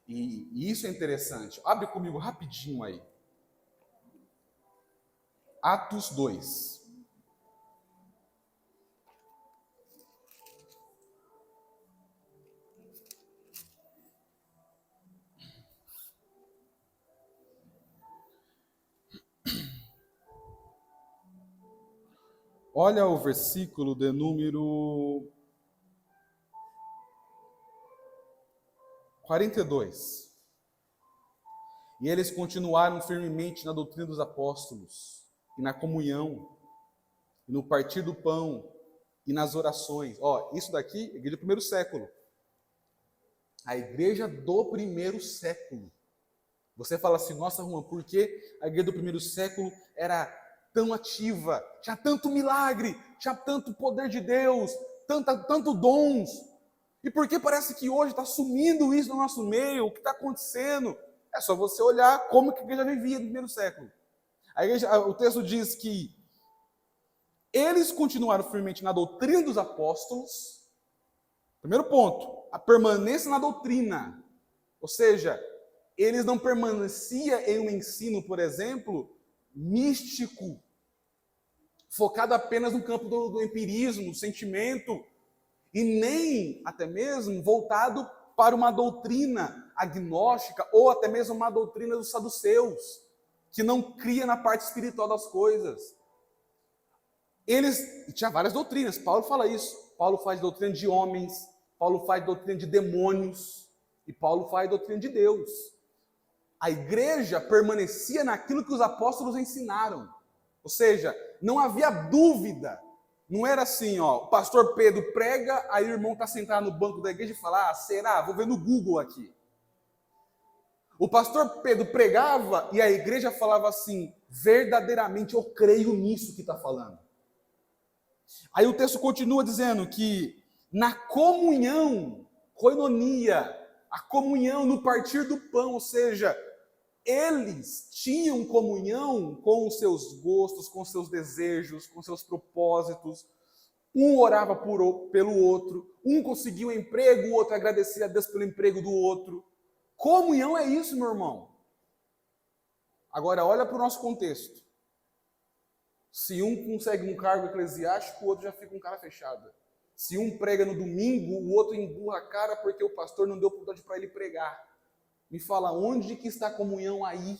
e isso é interessante. Abre comigo rapidinho aí. Atos 2. Olha o versículo de número 42. E eles continuaram firmemente na doutrina dos apóstolos, e na comunhão, e no partir do pão, e nas orações. Ó, isso daqui é a igreja do primeiro século. A igreja do primeiro século. Você fala assim, nossa, Juan, por que a igreja do primeiro século era tão ativa, tinha tanto milagre, tinha tanto poder de Deus, tanto dons? E por que parece que hoje está sumindo isso no nosso meio? O que está acontecendo? É só você olhar como que a igreja vivia no primeiro século. O texto diz que eles continuaram firmemente na doutrina dos apóstolos. Primeiro ponto, a permanência na doutrina. Ou seja, eles não permaneciam em um ensino, por exemplo, místico, focado apenas no campo do empirismo, do sentimento, e nem até mesmo voltado para uma doutrina agnóstica ou até mesmo uma doutrina dos saduceus, que não cria na parte espiritual das coisas. Tinha várias doutrinas, Paulo fala isso. Paulo faz doutrina de homens, Paulo faz doutrina de demônios, e Paulo faz doutrina de Deus. A igreja permanecia naquilo que os apóstolos ensinaram. Ou seja, não havia dúvida. Não era assim, ó, o pastor Pedro prega, aí o irmão está sentado no banco da igreja e fala, será? Vou ver no Google aqui. O pastor Pedro pregava e a igreja falava assim, verdadeiramente eu creio nisso que está falando. Aí o texto continua dizendo que na comunhão, koinonia, a comunhão no partir do pão, ou seja, eles tinham comunhão com os seus gostos, com os seus desejos, com os seus propósitos. Um orava pelo outro, um conseguia um emprego, o outro agradecia a Deus pelo emprego do outro. Comunhão é isso, meu irmão. Agora, olha para o nosso contexto. Se um consegue um cargo eclesiástico, o outro já fica um cara fechado. Se um prega no domingo, o outro emburra a cara porque o pastor não deu oportunidade para ele pregar. Me fala, onde que está a comunhão aí?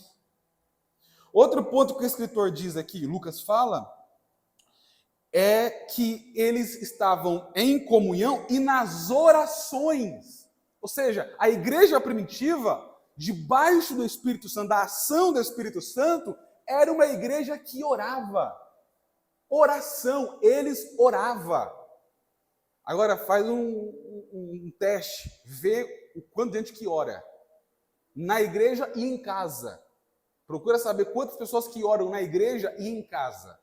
Outro ponto que o escritor diz aqui, Lucas fala, é que eles estavam em comunhão e nas orações. Ou seja, a igreja primitiva, debaixo do Espírito Santo, da ação do Espírito Santo, era uma igreja que orava. Oração, eles oravam. Agora faz um teste, vê o quanto de gente que ora. Na igreja e em casa. Procura saber quantas pessoas que oram na igreja e em casa.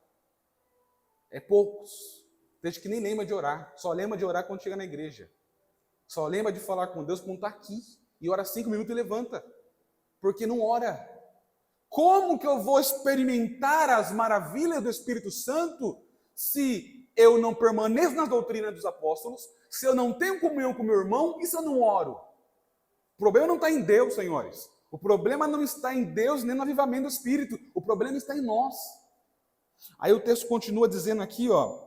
É poucos. Tem gente que nem lembra de orar. Só lembra de orar quando chega na igreja. Só lembra de falar com Deus quando está aqui. E ora 5 minutos e levanta. Porque não ora. Como que eu vou experimentar as maravilhas do Espírito Santo se eu não permaneço na doutrina dos apóstolos, se eu não tenho comunhão com meu irmão e se eu não oro? O problema não está em Deus, senhores. O problema não está em Deus nem no avivamento do Espírito. O problema está em nós. Aí o texto continua dizendo aqui, ó,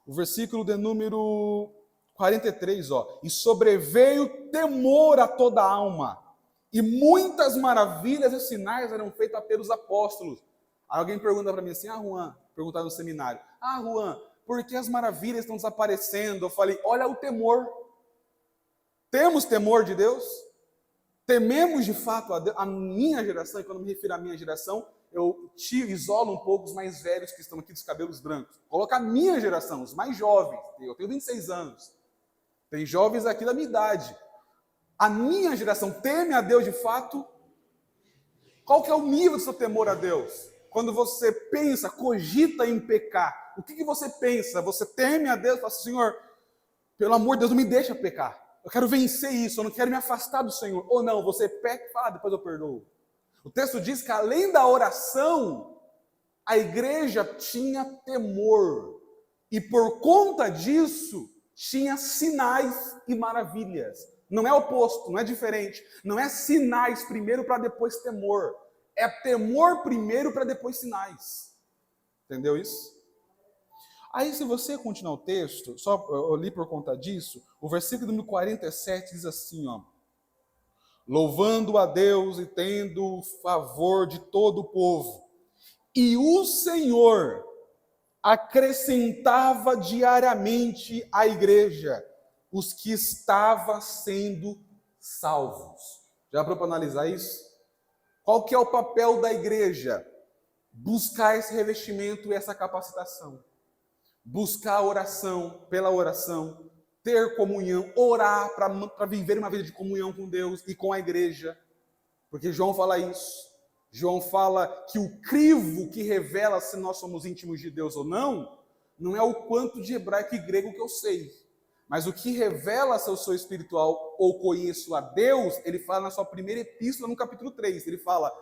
o versículo de número 43, ó. E sobreveio temor a toda a alma, e muitas maravilhas e sinais eram feitos pelos apóstolos. Aí alguém pergunta para mim assim, Juan, perguntar no seminário, Juan, por que as maravilhas estão desaparecendo? Eu falei, olha o temor. Temos temor de Deus? Tememos de fato a Deus? A minha geração, e quando me refiro à minha geração, eu isolo um pouco os mais velhos que estão aqui dos cabelos brancos. Coloca a minha geração, os mais jovens. Eu tenho 26 anos. Tem jovens aqui da minha idade. A minha geração teme a Deus de fato? Qual que é o nível do seu temor a Deus? Quando você pensa, cogita em pecar, o que você pensa? Você teme a Deus e fala assim, Senhor, pelo amor de Deus, não me deixa pecar. Eu quero vencer isso, eu não quero me afastar do Senhor. Ou não, você peca e fala, depois eu perdoo. O texto diz que além da oração, a igreja tinha temor. E por conta disso, tinha sinais e maravilhas. Não é oposto, não é diferente. Não é sinais primeiro para depois temor. É temor primeiro para depois sinais. Entendeu isso? Aí, se você continuar o texto, só eu li por conta disso, o versículo número 47 diz assim, ó. Louvando a Deus e tendo favor de todo o povo. E o Senhor acrescentava diariamente à igreja os que estavam sendo salvos. Já para analisar isso? Qual que é o papel da igreja? Buscar esse revestimento e essa capacitação. Buscar a oração, pela oração, ter comunhão, orar para viver uma vida de comunhão com Deus e com a igreja. Porque João fala isso. João fala que o crivo que revela se nós somos íntimos de Deus ou não, não é o quanto de hebraico e grego que eu sei. Mas o que revela se eu sou espiritual ou conheço a Deus, ele fala na sua primeira epístola, no capítulo 3. Ele fala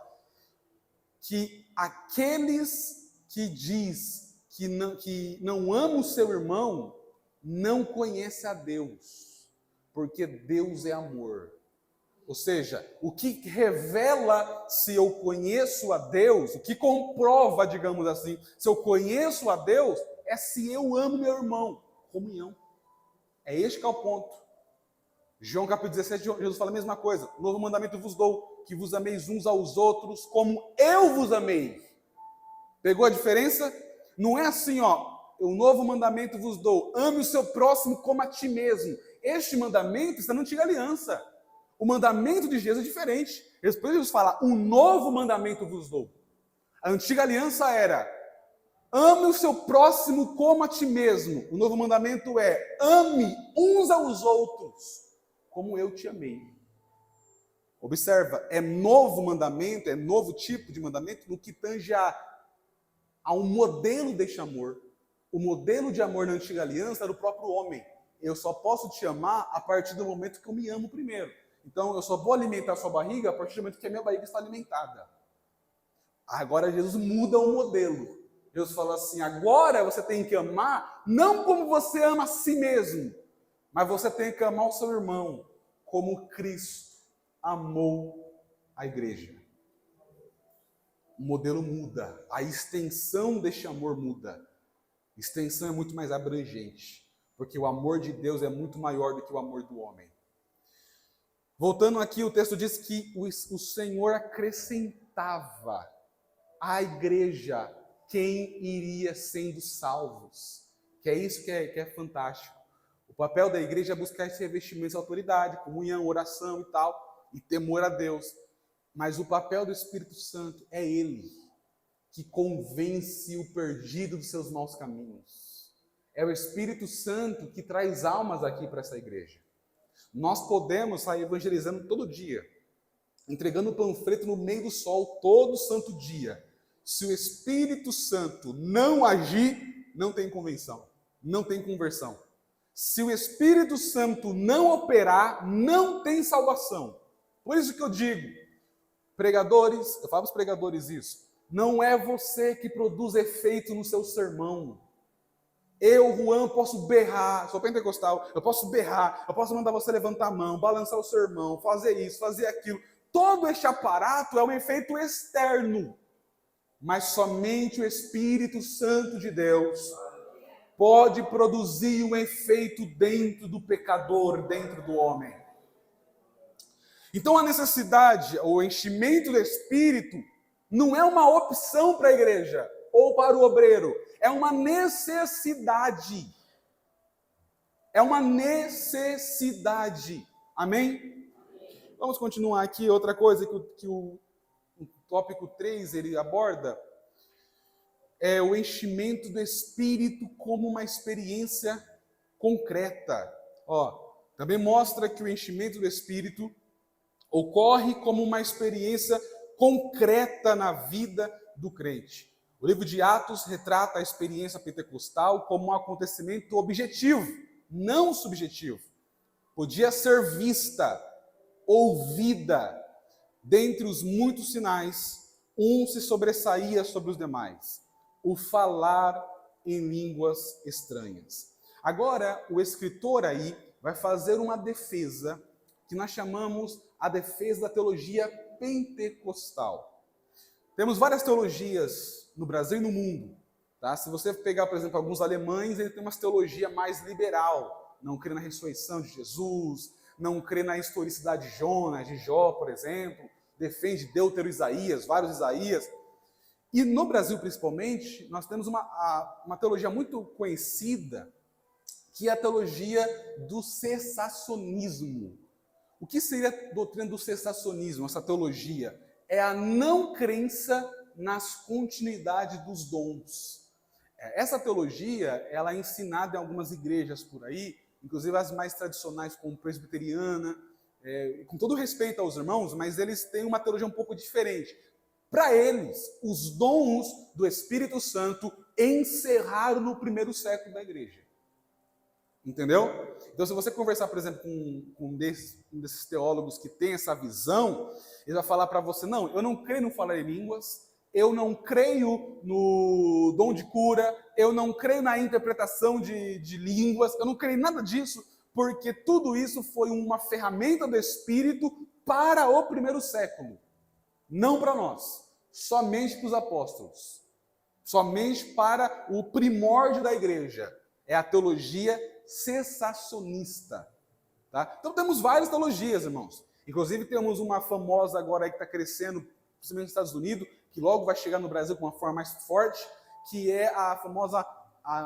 que aqueles que diz que não ama o seu irmão, não conhece a Deus, porque Deus é amor. Ou seja, o que revela se eu conheço a Deus, o que comprova, digamos assim, se eu conheço a Deus, é se eu amo meu irmão. Comunhão. É este que é o ponto. João capítulo 17, Jesus fala a mesma coisa. Novo mandamento vos dou, que vos ameis uns aos outros, como eu vos amei. Pegou a diferença? Não é assim, ó, o novo mandamento vos dou, ame o seu próximo como a ti mesmo. Este mandamento está na antiga aliança. O mandamento de Jesus é diferente. Depois Jesus fala, um novo mandamento vos dou. A antiga aliança era, ame o seu próximo como a ti mesmo. O novo mandamento é, ame uns aos outros, como eu te amei. Observa, é novo mandamento, é novo tipo de mandamento no que tange a um modelo deste amor. O modelo de amor na antiga aliança era o próprio homem. Eu só posso te amar a partir do momento que eu me amo primeiro. Então, eu só vou alimentar a sua barriga a partir do momento que a minha barriga está alimentada. Agora, Jesus muda o modelo. Jesus fala assim, agora você tem que amar, não como você ama a si mesmo, mas você tem que amar o seu irmão, como Cristo amou a igreja. O modelo muda, a extensão deste amor muda. A extensão é muito mais abrangente, porque o amor de Deus é muito maior do que o amor do homem. Voltando aqui, o texto diz que o Senhor acrescentava à igreja quem iria sendo salvos. Que é isso que é fantástico. O papel da igreja é buscar esse revestimento de autoridade, comunhão, oração e tal, e temor a Deus. Mas o papel do Espírito Santo é Ele que convence o perdido dos seus maus caminhos. É o Espírito Santo que traz almas aqui para essa igreja. Nós podemos sair evangelizando todo dia, entregando panfleto no meio do sol todo santo dia. Se o Espírito Santo não agir, não tem convenção, não tem conversão. Se o Espírito Santo não operar, não tem salvação. Por isso que eu digo, pregadores, eu falo para os pregadores isso, não é você que produz efeito no seu sermão. Eu, Juan, posso berrar, sou pentecostal, eu posso berrar, eu posso mandar você levantar a mão, balançar o sermão, fazer isso, fazer aquilo. Todo este aparato é um efeito externo, mas somente o Espírito Santo de Deus pode produzir um efeito dentro do pecador, dentro do homem. Então a necessidade, o enchimento do Espírito, Não é uma opção para a igreja ou para o obreiro, é uma necessidade. É uma necessidade. Amém? Vamos continuar aqui. Outra coisa que o tópico 3 ele aborda é o enchimento do Espírito como uma experiência concreta. Também mostra que o enchimento do Espírito ocorre como uma experiência concreta na vida do crente. O livro de Atos retrata a experiência pentecostal como um acontecimento objetivo, não subjetivo. Podia ser vista, ouvida. Dentre os muitos sinais, um se sobressaía sobre os demais: o falar em línguas estranhas. Agora, o escritor aí vai fazer uma defesa que nós chamamos a defesa da teologia pentecostal. Temos várias teologias no Brasil e no mundo. Tá? Se você pegar, por exemplo, alguns alemães, ele tem uma teologia mais liberal. Não crê na ressurreição de Jesus, não crê na historicidade de Jonas, de Jó, por exemplo. Defende Deutero Isaías, vários Isaías. E no Brasil, principalmente, nós temos uma teologia muito conhecida, que é a teologia do cessacionismo. O que seria a doutrina do cessacionismo, essa teologia? É a não crença nas continuidades dos dons. Essa teologia, ela é ensinada em algumas igrejas por aí, inclusive as mais tradicionais, como presbiteriana, com todo respeito aos irmãos, mas eles têm uma teologia um pouco diferente. Para eles, os dons do Espírito Santo encerraram no primeiro século da igreja. Entendeu? Então, se você conversar, por exemplo, com um desses teólogos que tem essa visão, ele vai falar para você: não, eu não creio no falar em línguas, eu não creio no dom de cura, eu não creio na interpretação de línguas, eu não creio em nada disso, porque tudo isso foi uma ferramenta do Espírito para o primeiro século. Não para nós, somente para os apóstolos, somente para o primórdio da igreja. É a teologia cessacionista. Tá? Então temos várias teologias, irmãos. Inclusive temos uma famosa agora aí que está crescendo, principalmente nos Estados Unidos, que logo vai chegar no Brasil com uma forma mais forte, que é a famosa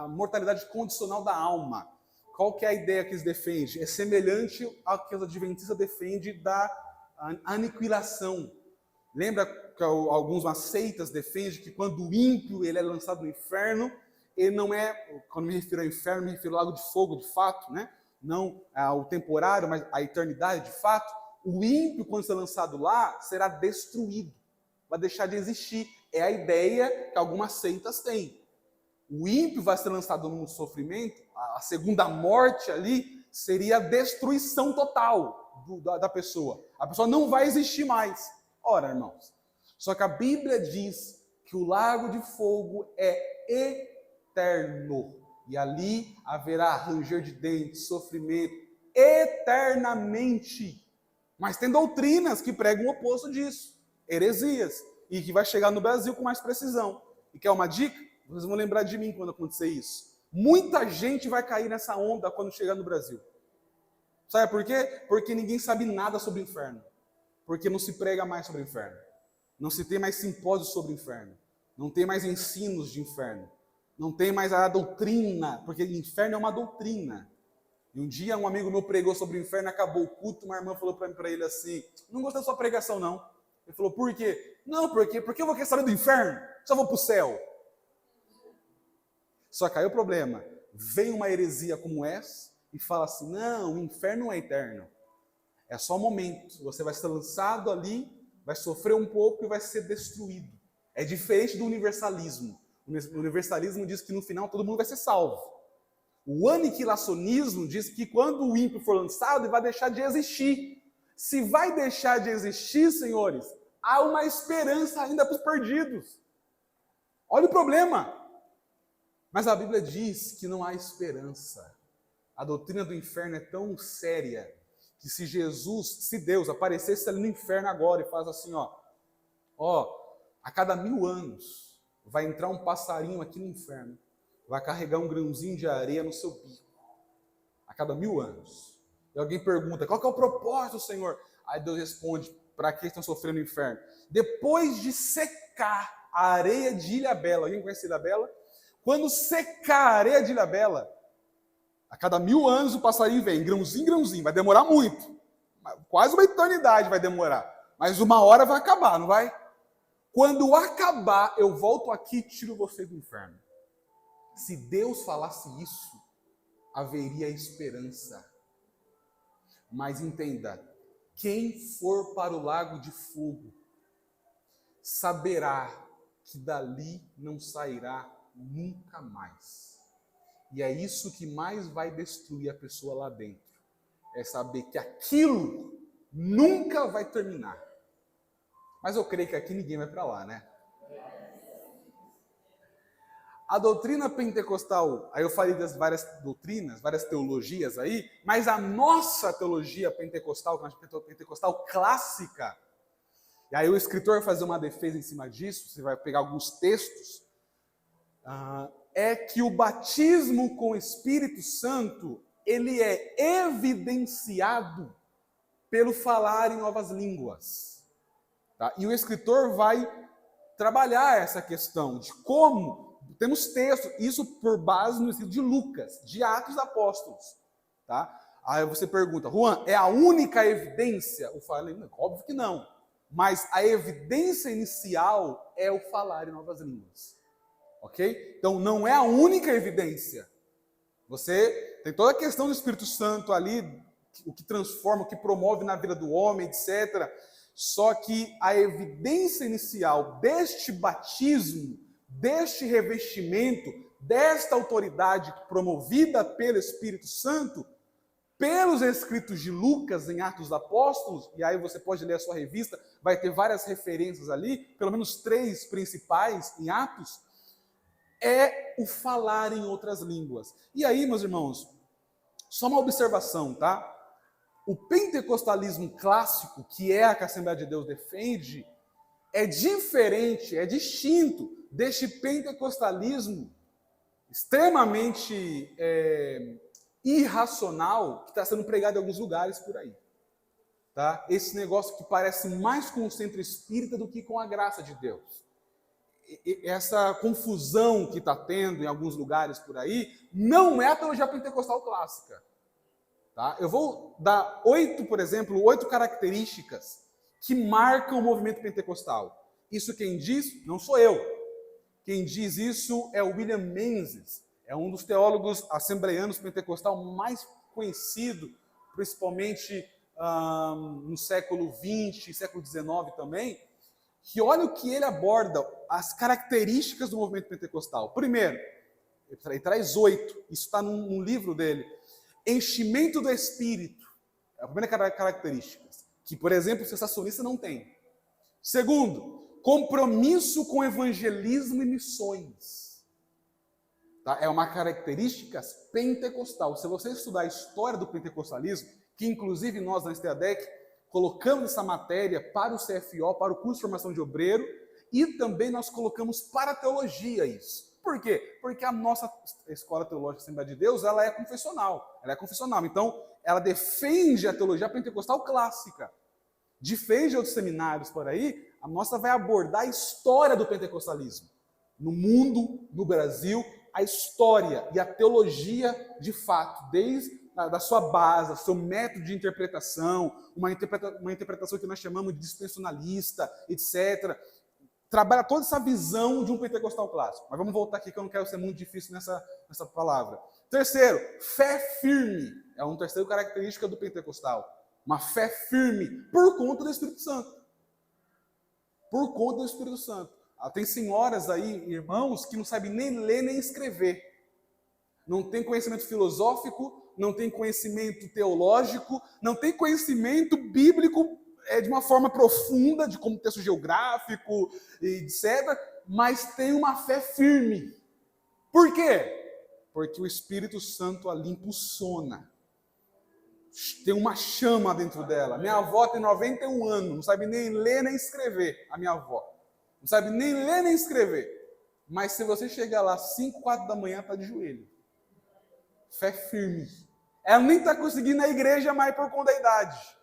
mortalidade condicional da alma. Qual que é a ideia que eles defendem? É semelhante ao que os adventistas defendem da aniquilação. Lembra que algumas seitas defendem que quando o ímpio ele é lançado no inferno, ele não é, quando me refiro ao inferno, me refiro ao lago de fogo de fato, né? Não ao temporário, mas à eternidade de fato. O ímpio, quando ser lançado lá, será destruído, vai deixar de existir. É a ideia que algumas seitas têm. O ímpio vai ser lançado no sofrimento, a segunda morte ali seria a destruição total da pessoa. A pessoa não vai existir mais. Ora, irmãos, só que a Bíblia diz que o lago de fogo é eterno. E ali haverá ranger de dentes, sofrimento, eternamente. Mas tem doutrinas que pregam o oposto disso. Heresias. E que vai chegar no Brasil com mais precisão. E quer uma dica? Vocês vão lembrar de mim quando acontecer isso. Muita gente vai cair nessa onda quando chegar no Brasil. Sabe por quê? Porque ninguém sabe nada sobre o inferno. Porque não se prega mais sobre o inferno. Não se tem mais simpósios sobre o inferno. Não tem mais ensinos de inferno. Não tem mais a doutrina, porque o inferno é uma doutrina. E um dia um amigo meu pregou sobre o inferno, acabou o culto, uma irmã falou para ele assim: não gostei da sua pregação não. Ele falou: por quê? Não, porque eu vou querer saber do inferno, só vou para o céu. Só que aí o problema, vem uma heresia como essa e fala assim: não, o inferno não é eterno. É só um momento, você vai ser lançado ali, vai sofrer um pouco e vai ser destruído. É diferente do universalismo. O universalismo diz que no final todo mundo vai ser salvo. O aniquilacionismo diz que quando o ímpio for lançado, ele vai deixar de existir. Se vai deixar de existir, senhores, há uma esperança ainda para os perdidos. Olha o problema. Mas a Bíblia diz que não há esperança. A doutrina do inferno é tão séria que se Deus aparecesse ali no inferno agora e faz assim, a cada 1000 anos vai entrar um passarinho aqui no inferno, vai carregar um grãozinho de areia no seu bico, a cada 1000 anos. E alguém pergunta: qual que é o propósito, Senhor? Aí Deus responde: para que estão sofrendo no inferno. Depois de secar a areia de Ilhabela, alguém conhece Ilhabela? Quando secar a areia de Ilhabela, a cada 1000 anos o passarinho vem, grãozinho, grãozinho, vai demorar muito. Quase uma eternidade vai demorar. Mas uma hora vai acabar, não vai? Quando acabar, eu volto aqui e tiro você do inferno. Se Deus falasse isso, haveria esperança. Mas entenda, quem for para o lago de fogo, saberá que dali não sairá nunca mais. E é isso que mais vai destruir a pessoa lá dentro. É saber que aquilo nunca vai terminar. Mas eu creio que aqui ninguém vai para lá, né? A doutrina pentecostal, aí eu falei das várias doutrinas, várias teologias aí, mas a nossa teologia pentecostal, pentecostal clássica, e aí o escritor vai fazer uma defesa em cima disso, você vai pegar alguns textos, é que o batismo com o Espírito Santo, ele é evidenciado pelo falar em novas línguas. Tá? E o escritor vai trabalhar essa questão de como, temos textos, isso por base no escrito de Lucas, de Atos dos Apóstolos. Tá? Aí você pergunta, Juan, é a única evidência? Eu falei, óbvio que não. Mas a evidência inicial é o falar em novas línguas. Ok? Então não é a única evidência. Você tem toda a questão do Espírito Santo ali, o que transforma, o que promove na vida do homem, etc. Só que a evidência inicial deste batismo, deste revestimento, desta autoridade promovida pelo Espírito Santo, pelos escritos de Lucas em Atos dos Apóstolos, e aí você pode ler a sua revista, vai ter várias referências ali, pelo menos 3 principais em Atos, é o falar em outras línguas. E aí, meus irmãos, só uma observação, tá? O pentecostalismo clássico, que é a que a Assembleia de Deus defende, é diferente, é distinto deste pentecostalismo extremamente irracional que está sendo pregado em alguns lugares por aí. Tá? Esse negócio que parece mais com o centro espírita do que com a graça de Deus. Essa confusão que está tendo em alguns lugares por aí não é a teologia pentecostal clássica. Tá? Eu vou dar 8 características que marcam o movimento pentecostal. Isso quem diz não sou eu. Quem diz isso é o William Menzies. É um dos teólogos assembleianos pentecostal mais conhecido, principalmente no século XX, século XIX também, que olha o que ele aborda, as características do movimento pentecostal. Primeiro, ele traz 8, isso está num livro dele. Enchimento do Espírito, é a primeira característica, que, por exemplo, o sensacionista não tem. Segundo, compromisso com evangelismo e missões. Tá? É uma característica pentecostal. Se você estudar a história do pentecostalismo, que inclusive nós na STADEC colocamos essa matéria para o CFO, para o curso de formação de obreiro, e também nós colocamos para a teologia isso. Por quê? Porque a nossa escola teológica Assembleia de Deus, ela é confessional. Então, ela defende a teologia pentecostal clássica. Defende outros seminários por aí, a nossa vai abordar a história do pentecostalismo. No mundo, no Brasil, a história e a teologia de fato, desde da sua base, do seu método de interpretação, uma interpretação que nós chamamos de dispensacionalista, etc. Trabalha toda essa visão de um pentecostal clássico. Mas vamos voltar aqui que eu não quero ser muito difícil nessa palavra. Terceiro, fé firme. É uma terceira característica do pentecostal. Uma fé firme por conta do Espírito Santo. Por conta do Espírito Santo. Tem senhoras aí, irmãos, que não sabem nem ler nem escrever. Não tem conhecimento filosófico, não tem conhecimento teológico, não tem conhecimento bíblico de uma forma profunda, de contexto geográfico, etc., mas tem uma fé firme. Por quê? Porque o Espírito Santo ali impulsiona. Tem uma chama dentro dela. Minha avó tem 91 anos, não sabe nem ler nem escrever, a minha avó. Não sabe nem ler nem escrever. Mas se você chegar lá 5, 4 da manhã, está de joelho. Fé firme. Ela nem está conseguindo ir na igreja mais por conta da idade.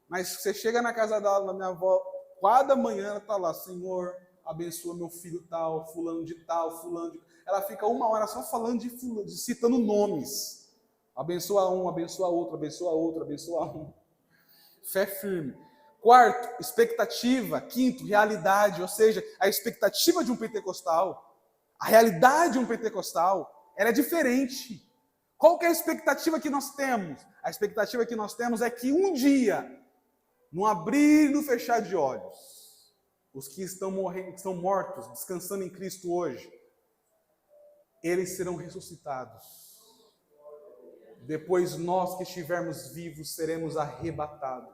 Mas você chega na casa da minha avó, 4 da manhã, ela está lá, Senhor, abençoa meu filho tal, fulano de tal, fulano de... Ela fica 1 hora só falando de fulano, citando nomes. Abençoa um, abençoa outro, abençoa outro, abençoa um. Fé firme. 4, expectativa. 5, realidade, ou seja, a expectativa de um pentecostal, a realidade de um pentecostal, ela é diferente. Qual que é a expectativa que nós temos? A expectativa que nós temos é que um dia, no abrir e no fechar de olhos, os que estão morrendo, que estão mortos, descansando em Cristo hoje, eles serão ressuscitados. Depois nós que estivermos vivos seremos arrebatados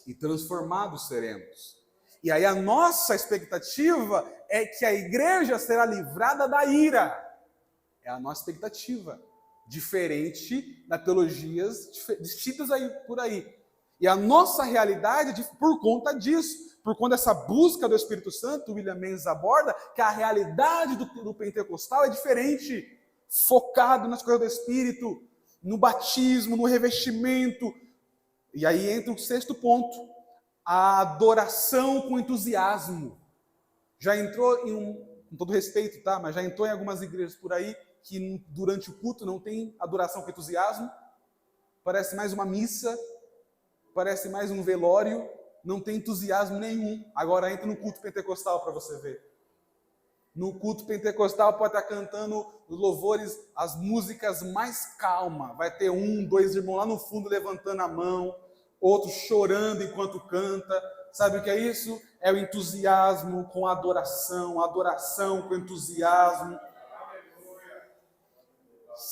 e transformados seremos. E aí a nossa expectativa é que a igreja será livrada da ira. É a nossa expectativa, diferente das teologias distintas aí por aí. E a nossa realidade, por conta disso, por conta dessa busca do Espírito Santo, William Mendes aborda que a realidade do pentecostal é diferente, focado nas coisas do Espírito, no batismo, no revestimento. E aí entra o 6º ponto, a adoração com entusiasmo. Já entrou com todo respeito, tá? Mas já entrou em algumas igrejas por aí que durante o culto não tem adoração com entusiasmo, parece mais uma missa, parece mais um velório, não tem entusiasmo nenhum. Agora entra no culto pentecostal para você ver. No culto pentecostal pode estar cantando os louvores, as músicas mais calmas. Vai ter 1, 2 irmãos lá no fundo levantando a mão, outros chorando enquanto canta. Sabe o que é isso? É o entusiasmo com adoração com entusiasmo.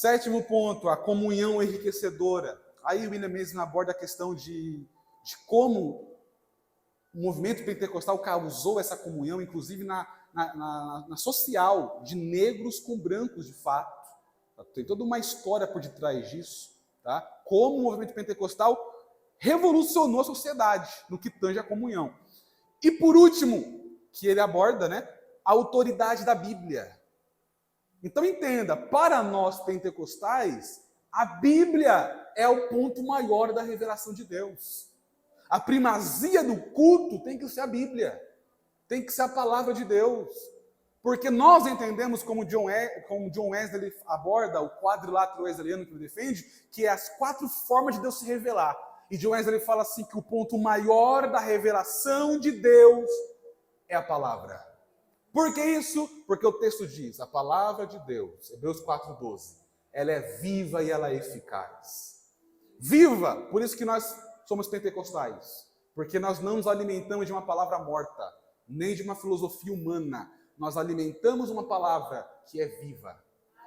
7º ponto, a comunhão enriquecedora. Aí o William Mendes aborda a questão de como o movimento pentecostal causou essa comunhão, inclusive na social, de negros com brancos de fato. Tem toda uma história por detrás disso. Tá? Como o movimento pentecostal revolucionou a sociedade no que tange a comunhão. E por último, que ele aborda, né, a autoridade da Bíblia. Então entenda, para nós pentecostais, a Bíblia é o ponto maior da revelação de Deus. A primazia do culto tem que ser a Bíblia, tem que ser a palavra de Deus. Porque nós entendemos, como John Wesley aborda, o quadrilátero wesleyano que ele defende, que é as 4 formas de Deus se revelar. E John Wesley fala assim que o ponto maior da revelação de Deus é a palavra. Por que isso? Porque o texto diz, a palavra de Deus, Hebreus 4:12, ela é viva e ela é eficaz. Viva! Por isso que nós somos pentecostais. Porque nós não nos alimentamos de uma palavra morta, nem de uma filosofia humana. Nós alimentamos uma palavra que é viva.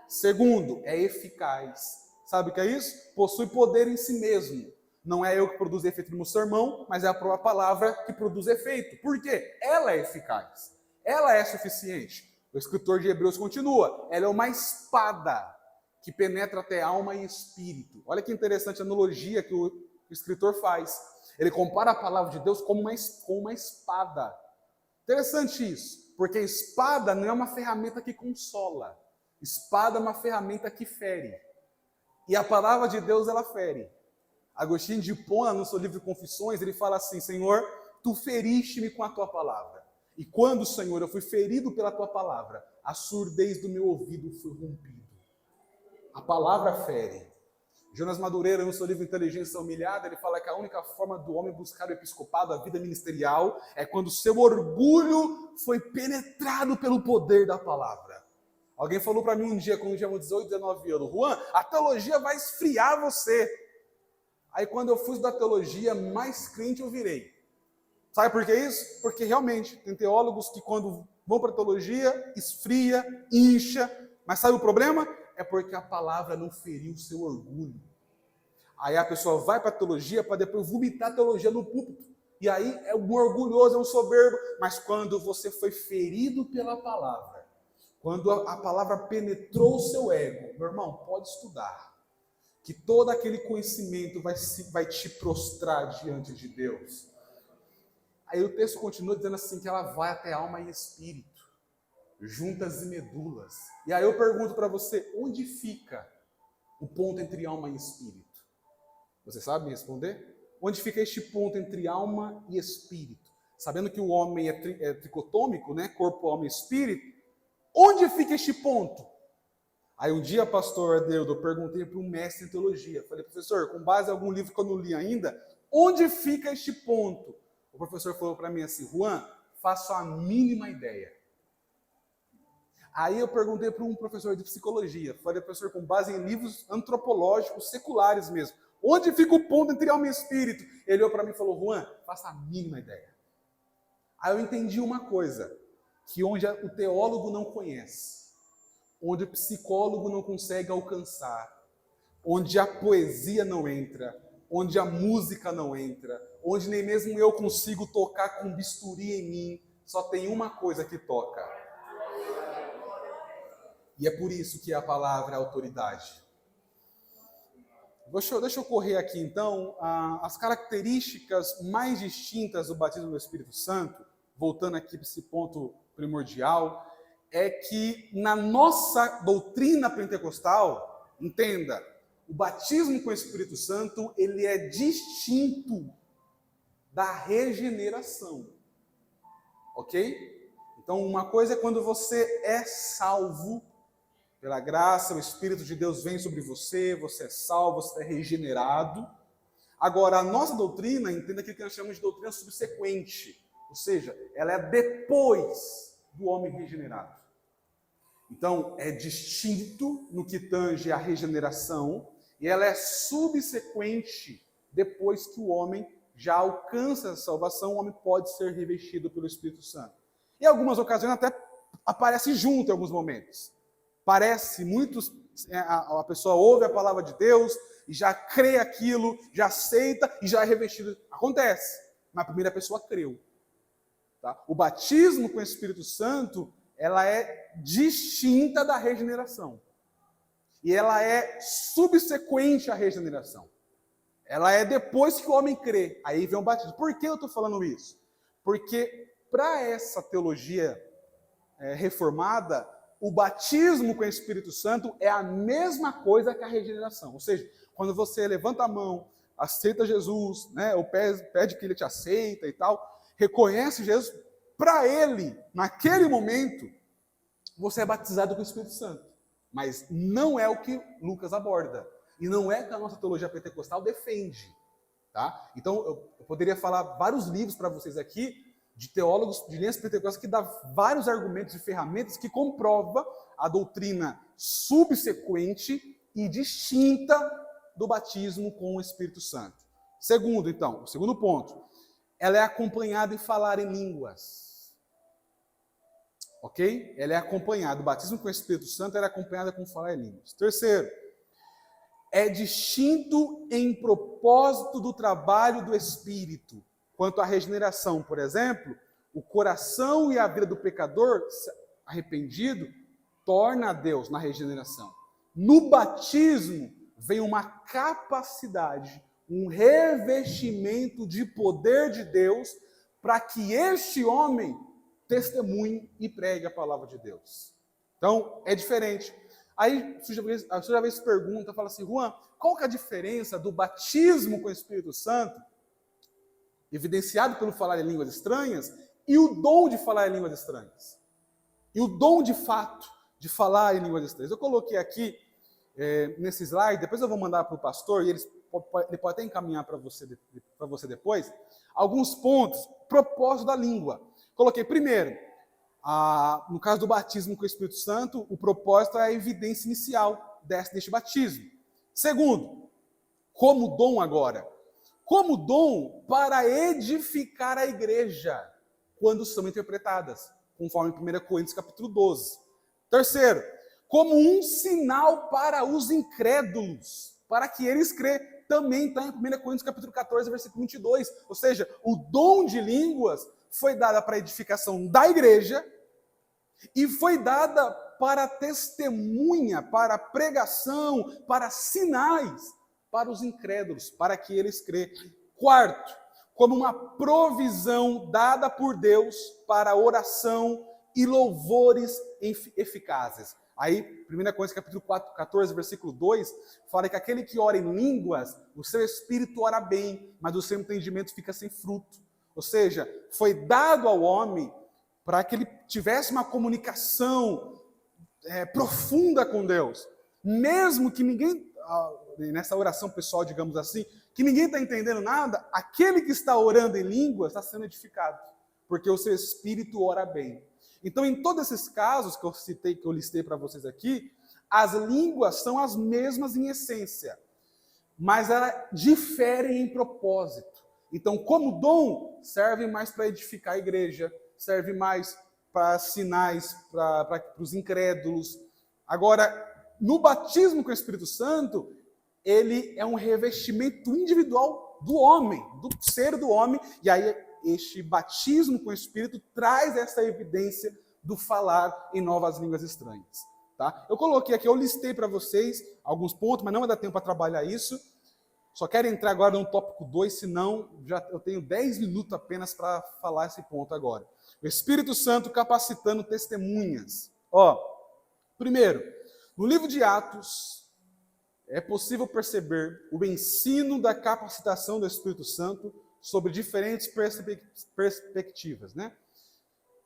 Segundo, é eficaz. Sabe o que é isso? Possui poder em si mesmo. Não é eu que produzo efeito no meu sermão, mas é a própria palavra que produz efeito. Por quê? Ela é eficaz. Ela é suficiente. O escritor de Hebreus continua. Ela é uma espada que penetra até alma e espírito. Olha que interessante a analogia que o escritor faz. Ele compara a palavra de Deus como uma espada. Interessante isso, porque espada não é uma ferramenta que consola. Espada é uma ferramenta que fere. E a palavra de Deus, ela fere. Agostinho de Hipona, no seu livro Confissões, ele fala assim, Senhor, tu feriste-me com a tua palavra. E quando, Senhor, eu fui ferido pela tua palavra, a surdez do meu ouvido foi rompido. A palavra fere. Jonas Madureira, no seu livro Inteligência Humilhada, ele fala que a única forma do homem buscar o episcopado, a vida ministerial, é quando o seu orgulho foi penetrado pelo poder da palavra. Alguém falou para mim um dia, quando eu tinha 18, 19 anos, Juan, a teologia vai esfriar você. Aí quando eu fui da teologia, mais crente eu virei. Sabe por que isso? Porque realmente tem teólogos que quando vão para a teologia, esfria, incha. Mas sabe o problema? É porque a palavra não feriu o seu orgulho. Aí a pessoa vai para a teologia para depois vomitar a teologia no púlpito. E aí é um orgulhoso, é um soberbo. Mas quando você foi ferido pela palavra, quando a palavra penetrou o seu ego, meu irmão, pode estudar. Que todo aquele conhecimento vai te prostrar diante de Deus. Aí o texto continua dizendo assim, que ela vai até alma e espírito, juntas e medulas. E aí eu pergunto para você, onde fica o ponto entre alma e espírito? Você sabe me responder? onde fica este ponto entre alma e espírito. Sabendo que o homem é tricotômico, né? Corpo, alma e espírito. Onde fica este ponto? Aí um dia, pastor Adeudo, eu perguntei para um mestre em teologia. Falei, professor, com base em algum livro que eu não li ainda, onde fica este ponto? O professor falou para mim assim, Juan, faço a mínima ideia. Aí eu perguntei para um professor de psicologia. Falei, professor, com base em livros antropológicos, seculares mesmo. Onde fica o ponto entre alma e espírito? Ele olhou para mim e falou, Juan, faço a mínima ideia. Aí eu entendi uma coisa, que onde o teólogo não conhece, onde o psicólogo não consegue alcançar, onde a poesia não entra, onde a música não entra, onde nem mesmo eu consigo tocar com bisturi em mim, só tem uma coisa que toca. E é por isso que a palavra é autoridade. Deixa eu correr aqui então as características mais distintas do batismo do Espírito Santo, voltando aqui para esse ponto primordial, é que na nossa doutrina pentecostal, entenda, o batismo com o Espírito Santo, ele é distinto da regeneração. Ok? Então, uma coisa é quando você é salvo pela graça, o Espírito de Deus vem sobre você, você é salvo, você é regenerado. Agora, a nossa doutrina, entenda aquilo que nós chamamos de doutrina subsequente, ou seja, ela é depois do homem regenerado. Então, é distinto no que tange a regeneração, e ela é subsequente depois que o homem já alcança a salvação, o homem pode ser revestido pelo Espírito Santo. Em algumas ocasiões até aparece junto em alguns momentos. Parece, a pessoa ouve a palavra de Deus e já crê aquilo, já aceita e já é revestido. Acontece, mas a primeira pessoa creu. Tá? O batismo com o Espírito Santo, ela é distinta da regeneração. E ela é subsequente à regeneração. Ela é depois que o homem crê. Aí vem o batismo. Por que eu estou falando isso? Porque para essa teologia reformada, o batismo com o Espírito Santo é a mesma coisa que a regeneração. Ou seja, quando você levanta a mão, aceita Jesus, né, ou pede que ele te aceita e tal, reconhece Jesus, para ele, naquele momento, você é batizado com o Espírito Santo. Mas não é o que Lucas aborda. E não é que a nossa teologia pentecostal defende. Tá? Então, eu poderia falar vários livros para vocês aqui, de teólogos de linhas pentecostais, que dá vários argumentos e ferramentas que comprova a doutrina subsequente e distinta do batismo com o Espírito Santo. Segundo, então, o segundo ponto, ela é acompanhada em falar em línguas. Ok? Ela é acompanhada, o batismo com o Espírito Santo é acompanhada com falar em línguas. Terceiro, é distinto em propósito do trabalho do Espírito. Quanto à regeneração, por exemplo, o coração e a vida do pecador arrependido torna a Deus na regeneração. No batismo vem uma capacidade, um revestimento de poder de Deus para que este homem testemunhe e pregue a palavra de Deus. Então, é diferente. Aí, a senhora vez pergunta, fala assim, Juan, qual que é a diferença do batismo com o Espírito Santo, evidenciado pelo falar em línguas estranhas, e o dom de falar em línguas estranhas? E o dom de fato de falar em línguas estranhas. Eu coloquei aqui, nesse slide, depois eu vou mandar para o pastor, e ele pode até encaminhar para você depois, alguns pontos, propósito da língua. Coloquei primeiro, no caso do batismo com o Espírito Santo, o propósito é a evidência inicial deste batismo. Segundo, como dom agora, como dom para edificar a igreja, quando são interpretadas, conforme 1 Coríntios capítulo 12. Terceiro, como um sinal para os incrédulos, para que eles crê, também está em 1 Coríntios capítulo 14, versículo 22. Ou seja, o dom de línguas foi dado para a edificação da igreja e foi dada para testemunha, para pregação, para sinais, para os incrédulos, para que eles crê. Quarto, como uma provisão dada por Deus para oração e louvores eficazes. Aí, 1 Coríntios capítulo 4, 14, versículo 2, fala que aquele que ora em línguas, o seu espírito ora bem, mas o seu entendimento fica sem fruto. Ou seja, foi dado ao homem para que ele tivesse uma comunicação profunda com Deus. Mesmo que ninguém, nessa oração pessoal, digamos assim, que ninguém está entendendo nada, aquele que está orando em línguas está sendo edificado, porque o seu espírito ora bem. Então, em todos esses casos que eu citei, que eu listei para vocês aqui, as línguas são as mesmas em essência, mas elas diferem em propósito. Então, como dom, serve mais para edificar a igreja, serve mais para sinais, para os incrédulos. Agora, no batismo com o Espírito Santo, ele é um revestimento individual do homem, do ser do homem, e aí este batismo com o Espírito traz essa evidência do falar em novas línguas estranhas. Tá? Eu coloquei aqui, eu listei para vocês alguns pontos, mas não vai dar tempo para trabalhar isso. Só quero entrar agora no tópico 2, senão eu tenho 10 minutos apenas para falar esse ponto agora. O Espírito Santo capacitando testemunhas. Primeiro, no livro de Atos, é possível perceber o ensino da capacitação do Espírito Santo sobre diferentes perspectivas, né?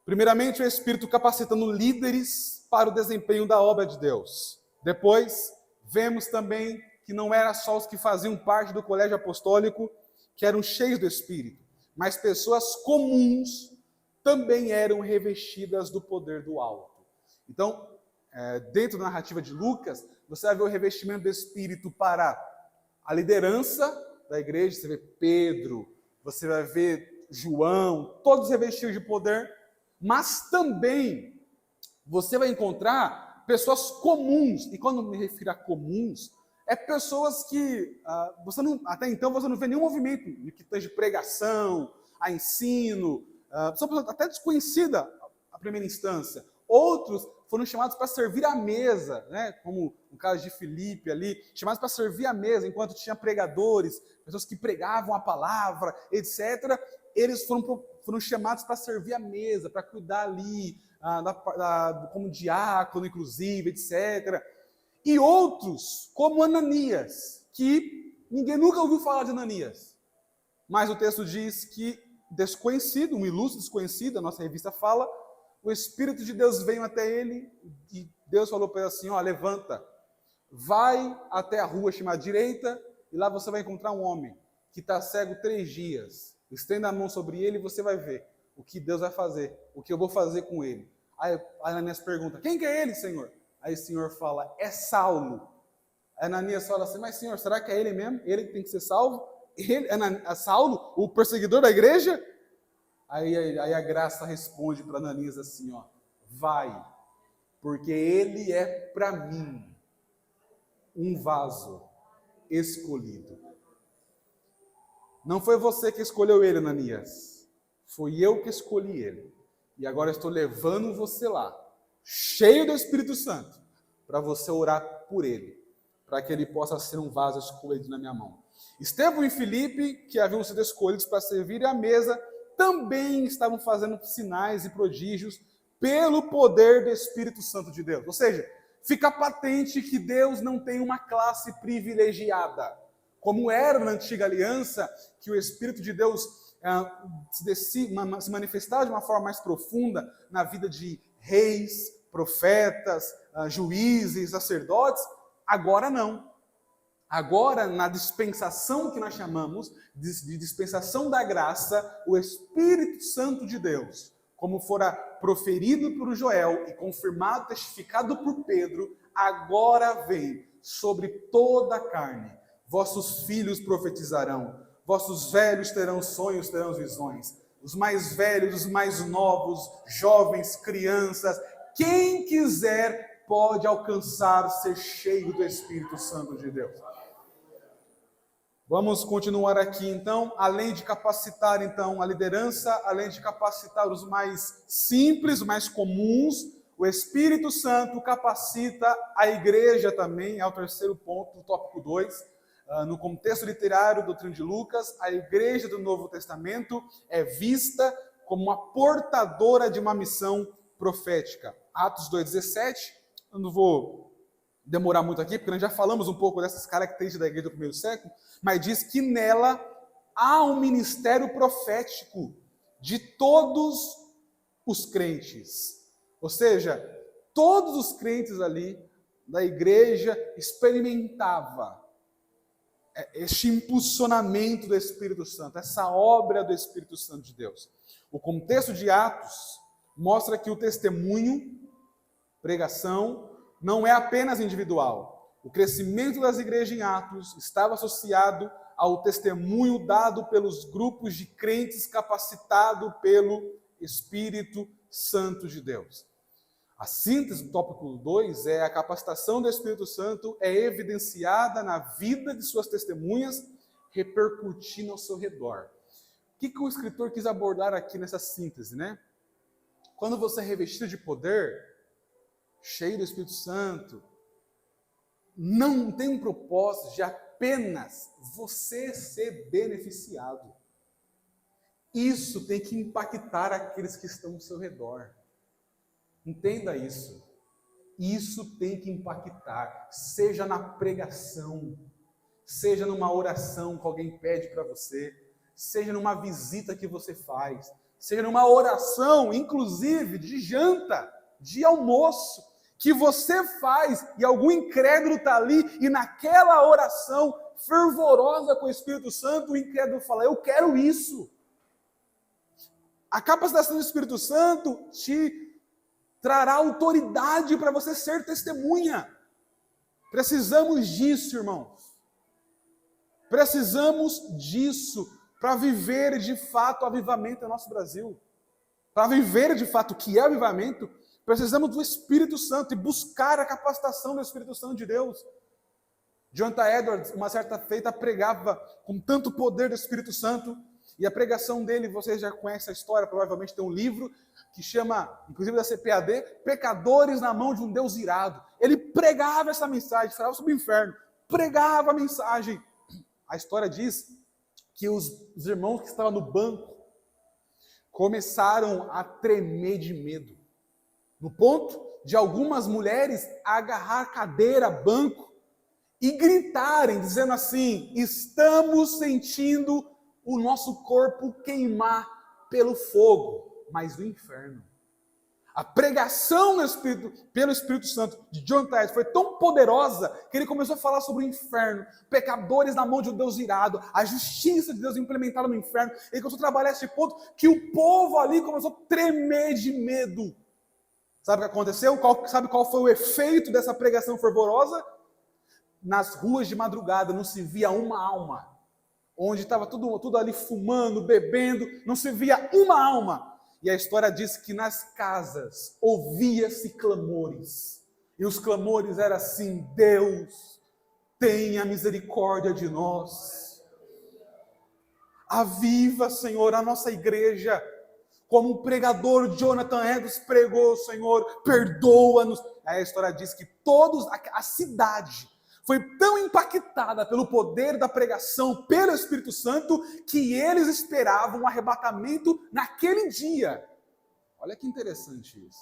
Primeiramente, o Espírito capacitando líderes para o desempenho da obra de Deus. Depois, vemos também que não era só os que faziam parte do colégio apostólico que eram cheios do Espírito, mas pessoas comuns também eram revestidas do poder do alto. Então, dentro da narrativa de Lucas, você vai ver o revestimento do Espírito para a liderança da igreja, você vê Pedro, você vai ver João, todos revestidos de poder, mas também você vai encontrar pessoas comuns, e quando me refiro a comuns, é pessoas que até então você não vê nenhum movimento que tange pregação, a ensino, são pessoas até desconhecidas à primeira instância. Outros foram chamados para servir à mesa, né? Como no caso de Filipe ali, chamados para servir à mesa, enquanto tinha pregadores, pessoas que pregavam a palavra, etc. Eles foram chamados para servir à mesa, para cuidar ali, como diácono, inclusive, etc. E outros, como Ananias, que ninguém nunca ouviu falar de Ananias. Mas o texto diz que desconhecido, um ilustre desconhecido, a nossa revista fala, o Espírito de Deus veio até ele e Deus falou para ele assim, levanta, vai até a rua chamada direita e lá você vai encontrar um homem que está cego 3 dias. Estenda a mão sobre ele e você vai ver o que Deus vai fazer, o que eu vou fazer com ele. Aí Ananias pergunta, quem que é ele, Senhor? Aí o Senhor fala, é Saulo. Aí Ananias fala assim, mas Senhor, será que é ele mesmo? Ele que tem que ser salvo? Ele, Saulo, o perseguidor da igreja? Aí a graça responde para Ananias assim, vai, porque ele é para mim um vaso escolhido. Não foi você que escolheu ele, Ananias. Foi eu que escolhi ele. E agora estou levando você lá, cheio do Espírito Santo, para você orar por ele, para que ele possa ser um vaso escolhido na minha mão. Estevão e Filipe, que haviam sido escolhidos para servir à mesa, também estavam fazendo sinais e prodígios pelo poder do Espírito Santo de Deus. Ou seja, fica patente que Deus não tem uma classe privilegiada, como era na antiga aliança, que o Espírito de Deus se manifestava de uma forma mais profunda na vida de reis, profetas, juízes, sacerdotes. Agora não. Agora, na dispensação que nós chamamos de dispensação da graça, o Espírito Santo de Deus, como fora proferido por Joel e confirmado, testificado por Pedro, agora vem sobre toda a carne. Vossos filhos profetizarão, vossos velhos terão sonhos, terão visões. Os mais velhos, os mais novos, jovens, crianças, quem quiser pode alcançar ser cheio do Espírito Santo de Deus. Vamos continuar aqui, então, além de capacitar, então, a liderança, além de capacitar os mais simples, os mais comuns, o Espírito Santo capacita a igreja também, é o terceiro ponto do tópico 2. No contexto literário do Doutrina de Lucas, a igreja do Novo Testamento é vista como uma portadora de uma missão profética. Atos 2,17, Eu não vou demorar muito aqui, porque nós já falamos um pouco dessas características da igreja do primeiro século, mas diz que nela há um ministério profético de todos os crentes. Ou seja, todos os crentes ali da igreja experimentavam este impulsionamento do Espírito Santo, essa obra do Espírito Santo de Deus. O contexto de Atos mostra que o testemunho, pregação, não é apenas individual. O crescimento das igrejas em Atos estava associado ao testemunho dado pelos grupos de crentes capacitado pelo Espírito Santo de Deus. A síntese do tópico 2 é a capacitação do Espírito Santo é evidenciada na vida de suas testemunhas, repercutindo ao seu redor. O que o escritor quis abordar aqui nessa síntese, né? Quando você é revestido de poder, cheio do Espírito Santo, não tem um propósito de apenas você ser beneficiado. Isso tem que impactar aqueles que estão ao seu redor. Entenda isso. Isso tem que impactar, seja na pregação, seja numa oração que alguém pede para você, seja numa visita que você faz, seja numa oração, inclusive de janta, de almoço, que você faz e algum incrédulo está ali e naquela oração fervorosa com o Espírito Santo, o incrédulo fala, eu quero isso. A capacitação do Espírito Santo te trará autoridade para você ser testemunha. Precisamos disso, irmãos. Precisamos disso para viver de fato o avivamento no nosso Brasil. Para viver de fato o que é avivamento, precisamos do Espírito Santo e buscar a capacitação do Espírito Santo de Deus. Jonathan Edwards, uma certa feita, pregava com tanto poder do Espírito Santo, e a pregação dele, vocês já conhecem a história, provavelmente tem um livro que chama, inclusive da CPAD, Pecadores na Mão de um Deus Irado. Ele pregava essa mensagem, falava sobre o inferno, pregava a mensagem. A história diz que os irmãos que estavam no banco começaram a tremer de medo, no ponto de algumas mulheres agarrar cadeira, banco, e gritarem, dizendo assim, estamos sentindo o nosso corpo queimar pelo fogo, mas do inferno. A pregação pelo Espírito Santo de John Tyson foi tão poderosa que ele começou a falar sobre o inferno, pecadores na mão de um Deus irado, a justiça de Deus implementada no inferno. Ele começou a trabalhar esse ponto que o povo ali começou a tremer de medo. Sabe o que aconteceu? Sabe qual foi o efeito dessa pregação fervorosa? Nas ruas de madrugada não se via uma alma. Onde estava tudo ali fumando, bebendo, não se via uma alma. E a história diz que nas casas ouvia-se clamores. E os clamores eram assim, Deus, tenha misericórdia de nós. Aviva, Senhor, a nossa igreja. Como o pregador Jonathan Edwards pregou, Senhor, perdoa-nos. Aí a história diz que a cidade foi tão impactada pelo poder da pregação, pelo Espírito Santo, que eles esperavam um arrebatamento naquele dia. Olha que interessante isso.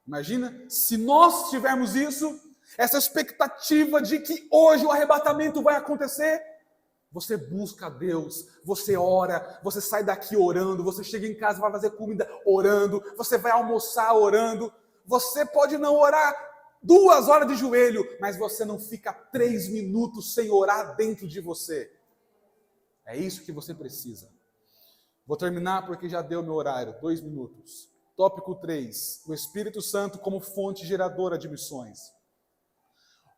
Imagina, se nós tivermos isso, essa expectativa de que hoje o arrebatamento vai acontecer, você busca a Deus, você ora, você sai daqui orando, você chega em casa, vai fazer comida orando, você vai almoçar orando, você pode não orar 2 horas de joelho, mas você não fica 3 minutos sem orar dentro de você. É isso que você precisa. Vou terminar porque já deu meu horário, 2 minutos. Tópico 3, o Espírito Santo como fonte geradora de missões.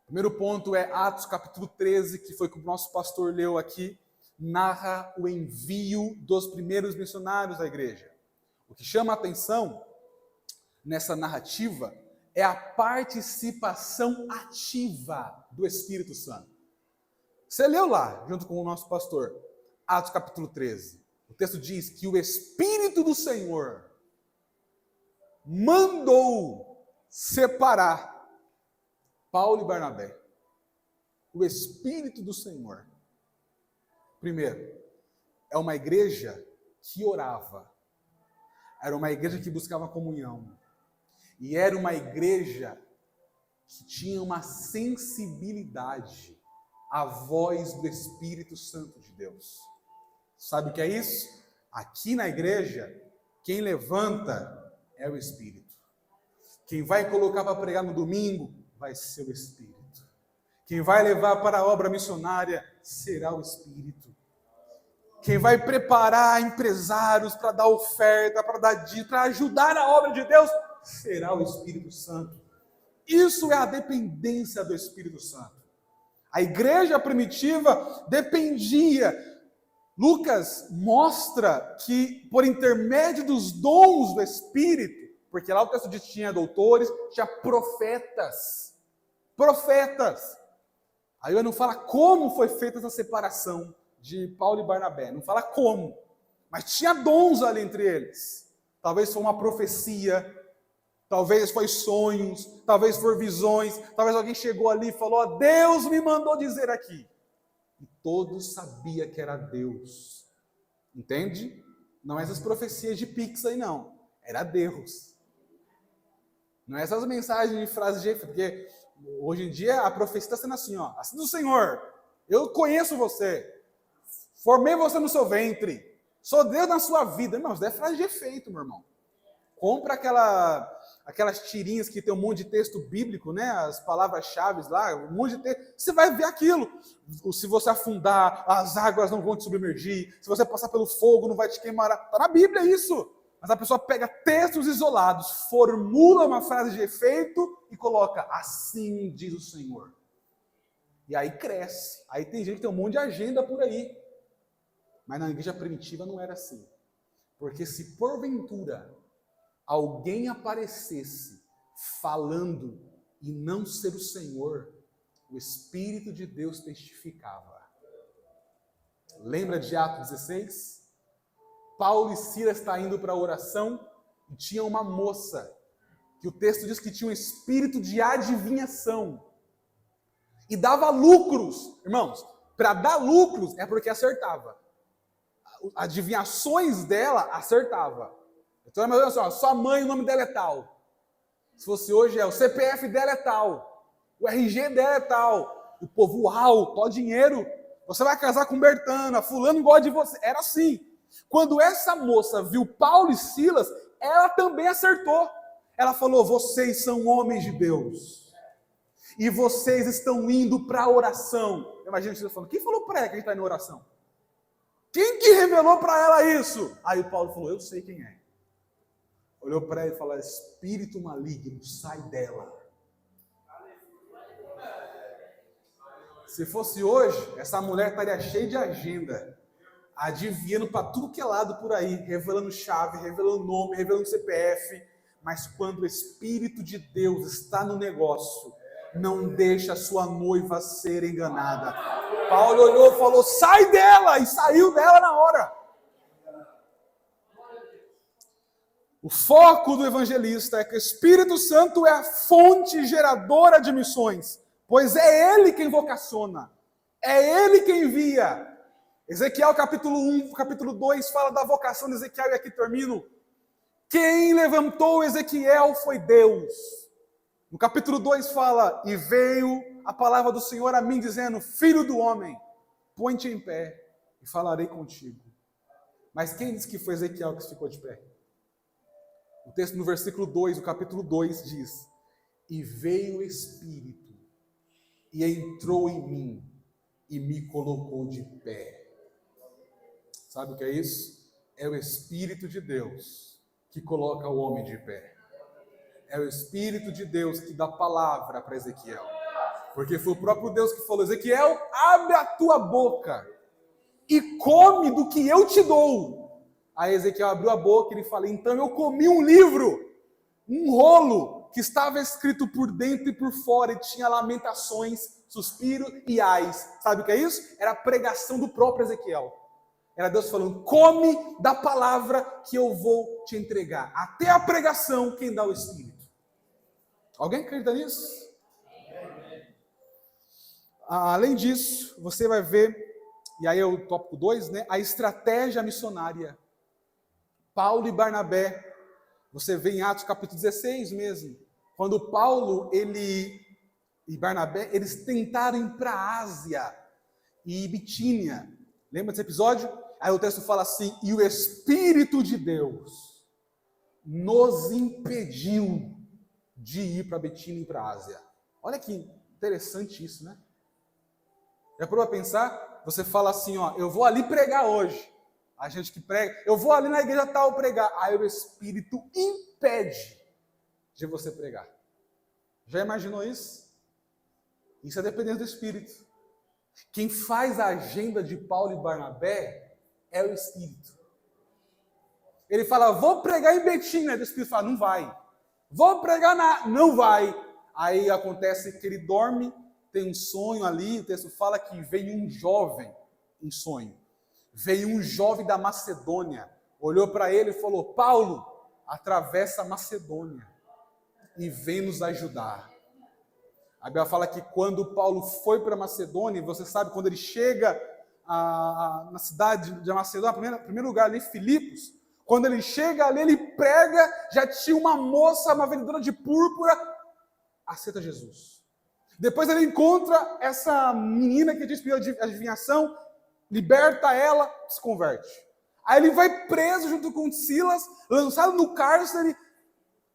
O primeiro ponto é Atos capítulo 13, que foi que o nosso pastor leu aqui, narra o envio dos primeiros missionários da igreja. O que chama a atenção nessa narrativa é a participação ativa do Espírito Santo. Você leu lá, junto com o nosso pastor, Atos capítulo 13. O texto diz que o Espírito do Senhor mandou separar Paulo e Barnabé. O Espírito do Senhor. Primeiro, é uma igreja que orava. Era uma igreja que buscava comunhão. E era uma igreja que tinha uma sensibilidade à voz do Espírito Santo de Deus. Sabe o que é isso? Aqui na igreja, quem levanta é o Espírito. Quem vai colocar para pregar no domingo vai ser o Espírito. Quem vai levar para a obra missionária será o Espírito. Quem vai preparar empresários para dar oferta, para ajudar a obra de Deus, será o Espírito Santo. Isso é a dependência do Espírito Santo. A igreja primitiva dependia. Lucas mostra que, por intermédio dos dons do Espírito, porque lá o texto diz que tinha doutores, tinha profetas. Profetas. Aí ele não fala como foi feita essa separação de Paulo e Barnabé. Não fala como. Mas tinha dons ali entre eles. Talvez foi uma profecia, talvez foi sonhos, talvez foi visões, talvez alguém chegou ali e falou, Deus me mandou dizer aqui. E todos sabiam que era Deus. Entende? Não é essas profecias de Pix aí não. Era Deus. Não é essas mensagens de frases de efeito, porque hoje em dia a profecia está sendo assim, ó. Assim do Senhor, eu conheço você, formei você no seu ventre, sou Deus na sua vida. Irmão, isso é frase de efeito, meu irmão. Compra aquelas tirinhas que tem um monte de texto bíblico, né? As palavras-chave lá, um monte de texto. Você vai ver aquilo. Se você afundar, as águas não vão te submergir. Se você passar pelo fogo, não vai te queimar. Está na Bíblia isso. Mas a pessoa pega textos isolados, formula uma frase de efeito e coloca, assim diz o Senhor. E aí cresce. Aí tem gente que tem um monte de agenda por aí. Mas na igreja primitiva não era assim. Porque se porventura alguém aparecesse falando e não ser o Senhor, o Espírito de Deus testificava. Lembra de Atos 16? Paulo e Silas estão indo para a oração e tinha uma moça que o texto diz que tinha um espírito de adivinhação e dava lucros. Irmãos, para dar lucros é porque acertava. Adivinhações dela acertava. Então, meu Deus, sua mãe, o nome dela é tal. Se fosse hoje, o CPF dela é tal. O RG dela é tal. O povo, uau, tó dinheiro. Você vai casar com Bertana, fulano gosta de você. Era assim. Quando essa moça viu Paulo e Silas, ela também acertou. Ela falou, vocês são homens de Deus. E vocês estão indo para a oração. Imagina você falando, quem falou para ela que a gente está indo na oração? Quem que revelou para ela isso? Aí o Paulo falou, eu sei quem é. Olhou para ela e falou, espírito maligno, sai dela. Se fosse hoje, essa mulher estaria cheia de agenda, adivinhando para tudo que é lado por aí, revelando chave, revelando nome, revelando CPF, mas quando o Espírito de Deus está no negócio, não deixa a sua noiva ser enganada. Paulo olhou e falou, sai dela, e saiu dela na hora. O foco do evangelista é que o Espírito Santo é a fonte geradora de missões, pois é Ele quem vocaciona, é Ele quem envia. Ezequiel capítulo 1, capítulo 2 fala da vocação de Ezequiel e aqui termino. Quem levantou Ezequiel foi Deus. No capítulo 2 fala, e veio a palavra do Senhor a mim dizendo, filho do homem, põe-te em pé e falarei contigo. Mas quem disse que foi Ezequiel que ficou de pé? O texto no versículo 2, o capítulo 2 diz, e veio o Espírito e entrou em mim e me colocou de pé. Sabe o que é isso? É o Espírito de Deus que coloca o homem de pé. É o Espírito de Deus que dá palavra para Ezequiel. Porque foi o próprio Deus que falou, Ezequiel, abre a tua boca e come do que eu te dou. Aí Ezequiel abriu a boca e ele falou, então eu comi um livro, um rolo, que estava escrito por dentro e por fora, e tinha lamentações, suspiro e ais. Sabe o que é isso? Era a pregação do próprio Ezequiel. Era Deus falando, come da palavra que eu vou te entregar. Até a pregação, quem dá o Espírito. Alguém acredita nisso? Além disso, você vai ver, e aí é o tópico 2, né? A estratégia missionária. Paulo e Barnabé, você vê em Atos capítulo 16 mesmo, quando Paulo, ele e Barnabé, eles tentaram ir para a Ásia e Bitínia. Lembra desse episódio? Aí o texto fala assim: e o Espírito de Deus nos impediu de ir para Bitínia e para a Ásia. Olha que interessante isso, né? Já parou para pensar? Você fala assim, ó, eu vou ali pregar hoje. A gente que prega, eu vou ali na igreja tal pregar. Aí o Espírito impede de você pregar. Já imaginou isso? Isso é dependendo do Espírito. Quem faz a agenda de Paulo e Barnabé é o Espírito. Ele fala, vou pregar em Betina. Aí o Espírito fala, não vai. Vou pregar não vai. Aí acontece que ele dorme, tem um sonho ali, o texto fala que veio um jovem em sonho. Veio um jovem da Macedônia, olhou para ele e falou, Paulo, atravessa a Macedônia e vem nos ajudar. A Bíblia fala que quando Paulo foi para a Macedônia, você sabe, quando ele chega na cidade de Macedônia, primeiro lugar ali, Filipos, quando ele chega ali, ele prega, já tinha uma moça, uma vendedora de púrpura, aceita Jesus. Depois ele encontra essa menina que tinha espírito de adivinhação, liberta ela, se converte. Aí ele vai preso junto com Silas, lançado no cárcere,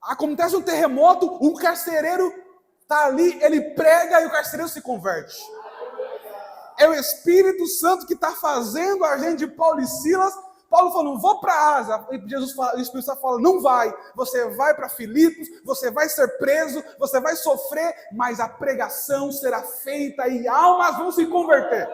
acontece um terremoto, um carcereiro está ali, ele prega e o carcereiro se converte. É o Espírito Santo que está fazendo a agenda de Paulo e Silas. Paulo falou, vou para a Ásia. E Jesus fala, o Espírito Santo fala, não vai. Você vai para Filipos, você vai ser preso, você vai sofrer, mas a pregação será feita e almas vão se converter.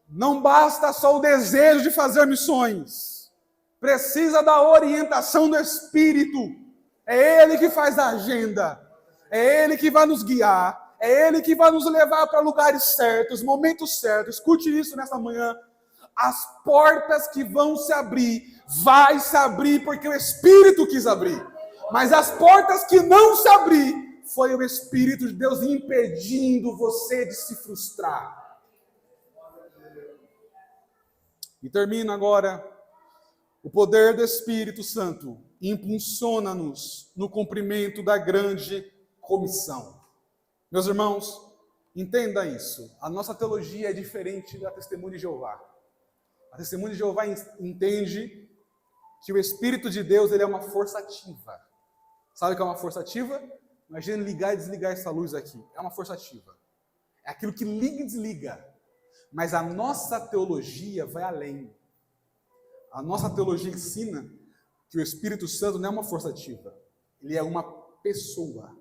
Não basta só o desejo de fazer missões. Precisa da orientação do Espírito. É Ele que faz a agenda. É Ele que vai nos guiar. É Ele que vai nos levar para lugares certos, momentos certos. Escute isso nessa manhã. As portas que vão se abrir, vai se abrir porque o Espírito quis abrir. Mas as portas que não se abrir, foi o Espírito de Deus impedindo você de se frustrar. E termino agora. O poder do Espírito Santo impulsiona-nos no cumprimento da grande comissão. Meus irmãos, entenda isso. A nossa teologia é diferente da Testemunha de Jeová. A Testemunha de Jeová entende que o Espírito de Deus ele é uma força ativa. Sabe o que é uma força ativa? Imagina ligar e desligar essa luz aqui. É uma força ativa. É aquilo que liga e desliga. Mas a nossa teologia vai além. A nossa teologia ensina que o Espírito Santo não é uma força ativa. Ele é uma pessoa.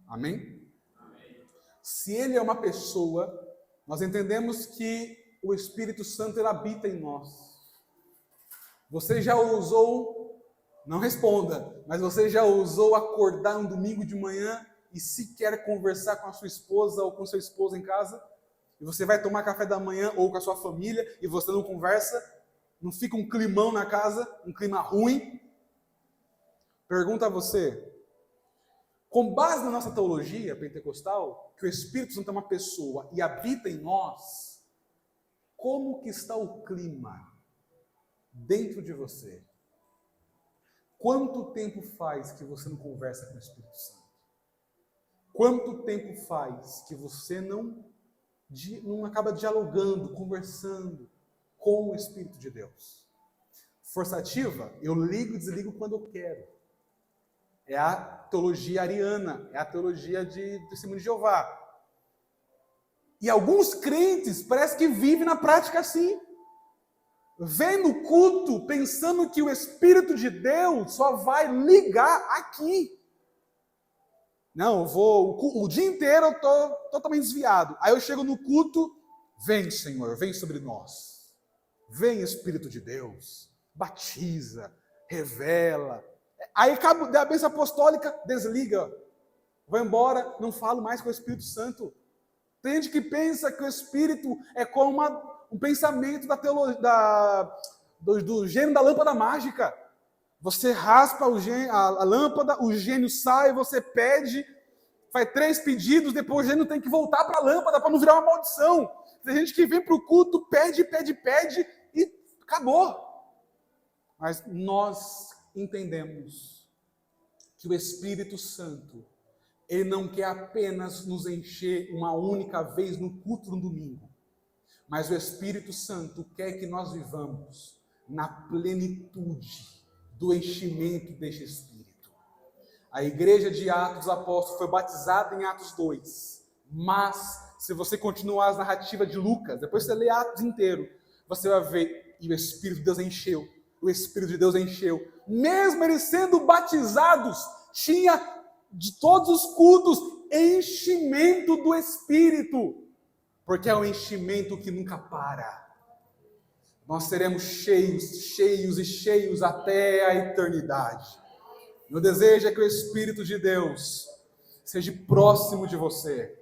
Amém? Amém. Se ele é uma pessoa, nós entendemos que o Espírito Santo ele habita em nós. Você já ousou, não responda, mas você já ousou acordar um domingo de manhã e sequer conversar com a sua esposa ou com seu esposo em casa? E você vai tomar café da manhã ou com a sua família e você não conversa? Não fica um climão na casa, um clima ruim? Pergunta a você, com base na nossa teologia pentecostal, que o Espírito Santo é uma pessoa e habita em nós, como que está o clima dentro de você? Quanto tempo faz que você não conversa com o Espírito Santo? Quanto tempo faz que você não acaba dialogando, conversando com o Espírito de Deus? Força ativa, eu ligo e desligo quando eu quero. É a teologia ariana, é a teologia de Testemunho de Jeová. E alguns crentes parece que vivem na prática assim. Vem no culto pensando que o Espírito de Deus só vai ligar aqui. Não, eu vou, o dia inteiro eu estou totalmente desviado. Aí eu chego no culto, vem Senhor, vem sobre nós. Vem Espírito de Deus, batiza, revela. Aí acaba a bênção apostólica, desliga. Vai embora, não falo mais com o Espírito Santo. Tem gente que pensa que o Espírito é como um pensamento da teologia, do gênio da lâmpada mágica. Você raspa a lâmpada, o gênio sai, você pede, faz 3 pedidos, depois o gênio tem que voltar para a lâmpada para não virar uma maldição. Tem gente que vem para o culto, pede e acabou. Mas nós entendemos que o Espírito Santo, ele não quer apenas nos encher uma única vez no culto no domingo, mas o Espírito Santo quer que nós vivamos na plenitude do enchimento deste Espírito. A igreja de Atos dos Apóstolos foi batizada em Atos 2, mas se você continuar as narrativas de Lucas, depois você lê Atos inteiro, você vai ver, e o Espírito de Deus encheu, o Espírito de Deus encheu, mesmo eles sendo batizados, tinha de todos os cultos enchimento do Espírito, porque é um enchimento que nunca para. Nós seremos cheios, cheios e cheios até a eternidade. Meu desejo é que o Espírito de Deus seja próximo de você,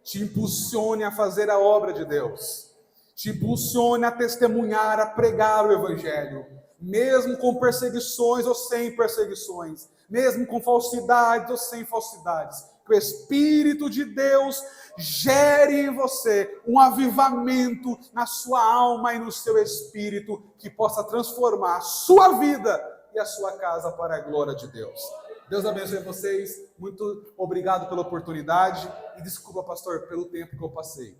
te impulsione a fazer a obra de Deus, te impulsione a testemunhar, a pregar o Evangelho, mesmo com perseguições ou sem perseguições, mesmo com falsidades ou sem falsidades. Que o Espírito de Deus gere em você um avivamento na sua alma e no seu espírito, que possa transformar a sua vida e a sua casa para a glória de Deus. Deus abençoe vocês. Muito obrigado pela oportunidade e desculpa, pastor, pelo tempo que eu passei.